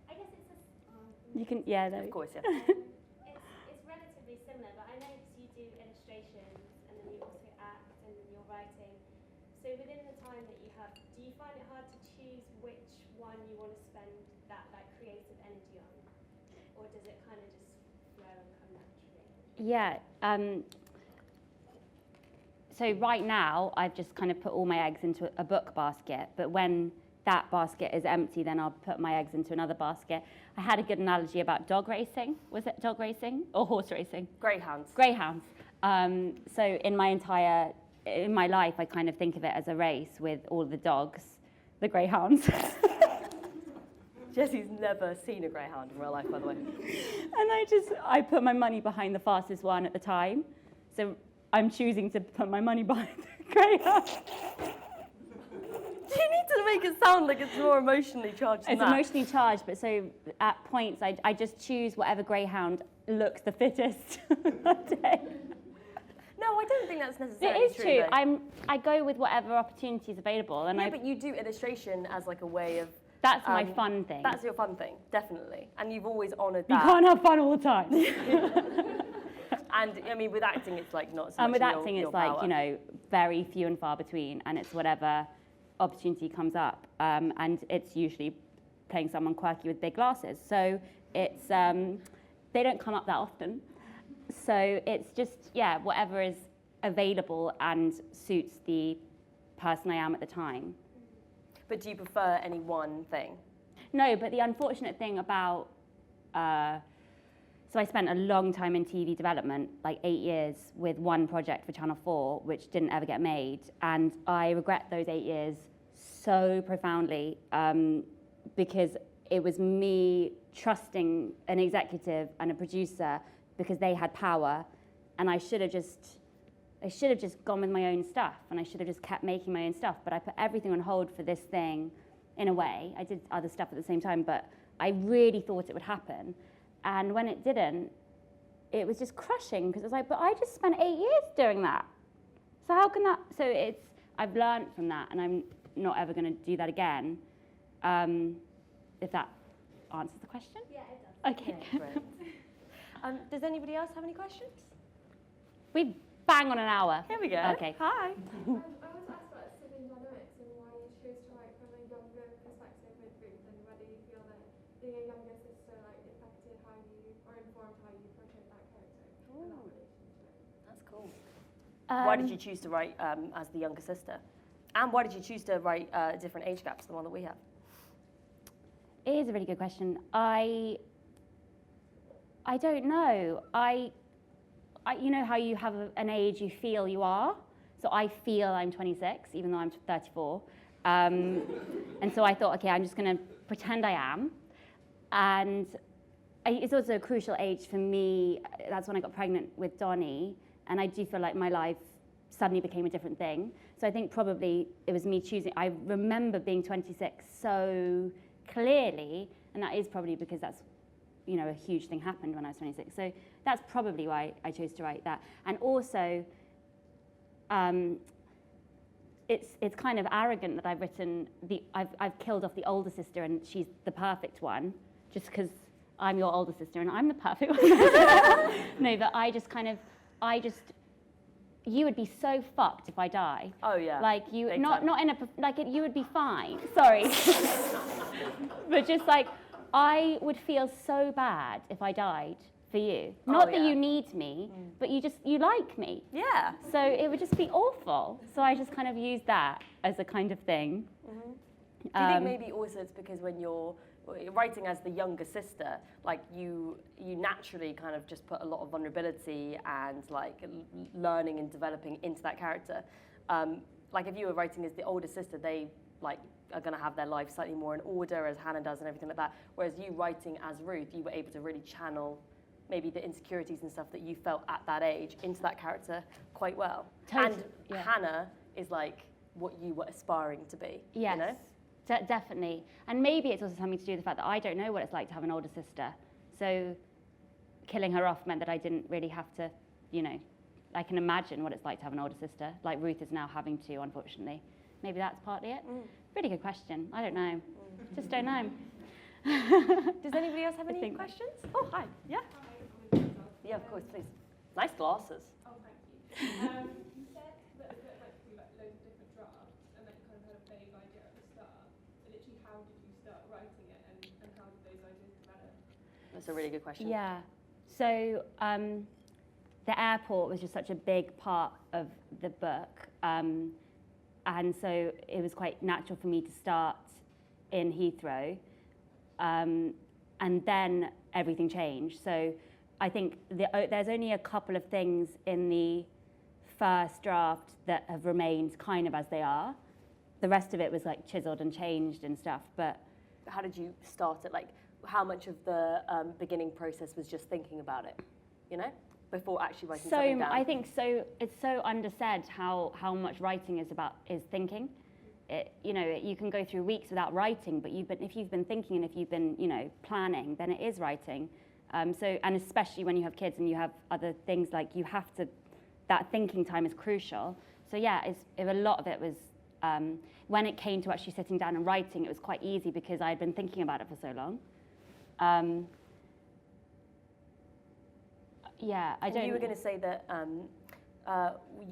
I guess it's You can, yeah. No. Of course, yeah. it's relatively similar, but I notice you do illustrations and then you also act and then you're writing. So within the time that you have, do you find it hard to choose which one you want to spend that like creative energy on, or does it kind of just flow and come naturally? Yeah. So right now, I've just kind of put all my eggs into a book basket. But when that basket is empty, then I'll put my eggs into another basket. I had a good analogy about dog racing. Was it dog racing or horse racing? Greyhounds. Greyhounds. So in my life, I kind of think of it as a race with all the dogs, the greyhounds. Jessie's never seen a greyhound in real life, by the way. And I put my money behind the fastest one at the time. So I'm choosing to put my money behind the greyhound. You need to make it sound like it's more emotionally charged than It's that. emotionally charged, but so at points I just choose whatever greyhound looks the fittest that day. No, I don't think that's necessarily It is true. though. I go with whatever opportunity is available, and Yeah, but you do illustration as like a way of... that's my fun thing. That's your fun thing, definitely. And you've always honoured You that. can't have fun all the time. And I mean, with acting, it's like not so And much with your- acting, your it's like, power. you know, very few and far between, and it's whatever opportunity comes up. And it's usually playing someone quirky with big glasses. So it's, they don't come up that often. So it's just, yeah, whatever is available and suits the person I am at the time. But do you prefer any one thing? No, but the unfortunate thing about, so I spent a long time in TV development, like 8 years, with one project for Channel 4, which didn't ever get made. And I regret those 8 years so profoundly because it was me trusting an executive and a producer because they had power, and I should have just gone with my own stuff, and I should have just kept making my own stuff. But I put everything on hold for this thing, in a way. I did other stuff at the same time, but I really thought it would happen. And when it didn't, it was just crushing, because it was like, but I just spent 8 years doing that. So how can that? So I've learned from that, and I'm not ever going to do that again. If that answers the question. Yeah, it does. Okay. Yeah, brilliant. Does anybody else have any questions? We bang on an hour. Here we go. Okay. Hi. I want to ask about sibling dynamics and why you chose to write from a younger perspective with Ruth, and whether you feel that being a younger sister affected how you, or informed how you portrayed that character and that relationship. That's cool. Why did you choose to write as the younger sister? And why did you choose to write different age gaps than the one that we have? It is a really good question. I don't know. You know how you have an age you feel you are? So I feel I'm 26, even though I'm 34. And so I thought, okay, I'm just going to pretend I am. And it's also a crucial age for me. That's when I got pregnant with Donnie. And I do feel like my life suddenly became a different thing. So I think probably it was me choosing. I remember being 26 so clearly, and that is probably because that's, you know, a huge thing happened when I was 26. So that's probably why I chose to write that. And also, it's kind of arrogant that I've written I've killed off the older sister and she's the perfect one, just because I'm your older sister and I'm the perfect one. No, but you would be so fucked if I die. Oh yeah. Like you, Big not time. in a like it, you would be fine. Sorry, but just like I would feel so bad if I died for you. Not that yeah. you need me, but you like me. Yeah. So it would just be awful. So I just kind of use that as a kind of thing. Do you think maybe also it's because when you're writing as the younger sister, like you naturally kind of just put a lot of vulnerability and like learning and developing into that character. Like if you were writing as the older sister, they like are going to have their life slightly more in order as Hannah does and everything like that. Whereas you writing as Ruth, you were able to really channel maybe the insecurities and stuff that you felt at that age into that character quite well. Totally, And yeah. Hannah is like what you were aspiring to be. Yes, You know? definitely. And maybe it's also something to do with the fact that I don't know what it's like to have an older sister. So killing her off meant that I didn't really have to, I can imagine what it's like to have an older sister, like Ruth is now having to, unfortunately. Maybe that's partly it. Really good question. I don't know. Just don't know. Does anybody else have any think- questions? Oh, hi. Yeah. Yeah, of course, please. Nice glasses. Oh, thank you. You said that it looked like you do like loads of different drafts, and that you kind of had a vague idea at the start. So literally, how did you start writing it, and how did those ideas develop? That's a really good question. Yeah. So the airport was just such a big part of the book. And so it was quite natural for me to start in Heathrow. And then everything changed. So I think there's only a couple of things in the first draft that have remained kind of as they are. The rest of it was like chiseled and changed and stuff. But How did you start it? Like, how much of the beginning process was just thinking about it, before actually writing something down? I think so. It's so undersaid how much writing is thinking. You can go through weeks without writing, but if you've been thinking and if you've been planning, then it is writing. And especially when you have kids and you have other things, like that thinking time is crucial. So yeah, a lot of it was when it came to actually sitting down and writing, it was quite easy because I had been thinking about it for so long. Yeah, I don't. You were going to say that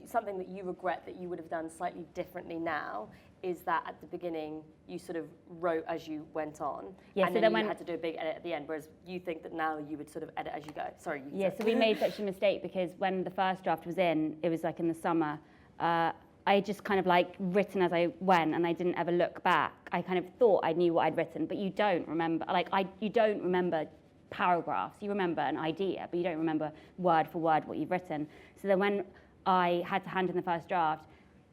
something that you regret that you would have done slightly differently now is that at the beginning you sort of wrote as you went on, Yeah, and so then then you when- had to do a big edit at the end, whereas you think that now you would sort of edit as you go. Sorry. Yeah, so we made such a mistake because when the first draft was in, it was like in the summer, I just kind of like written as I went and I didn't ever look back. I kind of thought I knew what I'd written, but you don't remember, you don't remember paragraphs. You remember an idea, but you don't remember word for word what you've written. So then when I had to hand in the first draft,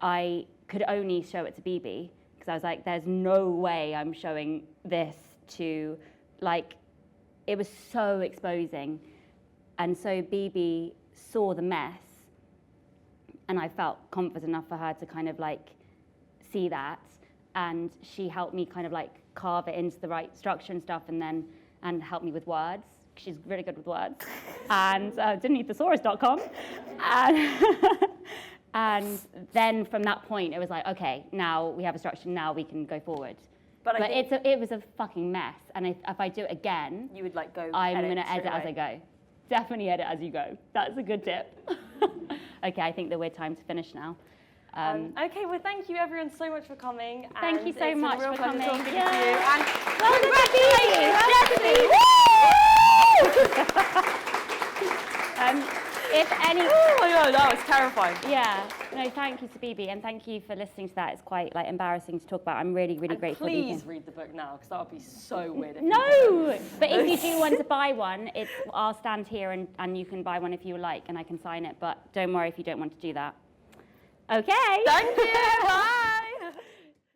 I could only show it to BB because I was like, there's no way I'm showing this to, it was so exposing. And so BB saw the mess and I felt confident enough for her to kind of see that. And she helped me kind of carve it into the right structure and stuff and help me with words. She's really good with words. And didn't need thesaurus.com. And then from that point, it was like, okay, now we have a structure, now we can go forward. But it was a fucking mess. And if I do it again, you would go. I'm going to edit as I go. Definitely edit as you go. That's a good tip. Okay, I think that we're time to finish now. Okay, well, thank you everyone so much for coming. Thank you so much for coming. Talking to you. Yeah. And Well done, congratulations, Jessie. If any, oh my god, that was terrifying. yeah, no, thank you to BB and thank you for listening to that. It's quite embarrassing to talk about. I'm really, really grateful. that you Please came. read the book now, because that would be so weird. If you No, but if you do want to buy one, I'll stand here and you can buy one if you like, and I can sign it. But don't worry if you don't want to do that. Okay. Thank you. Bye.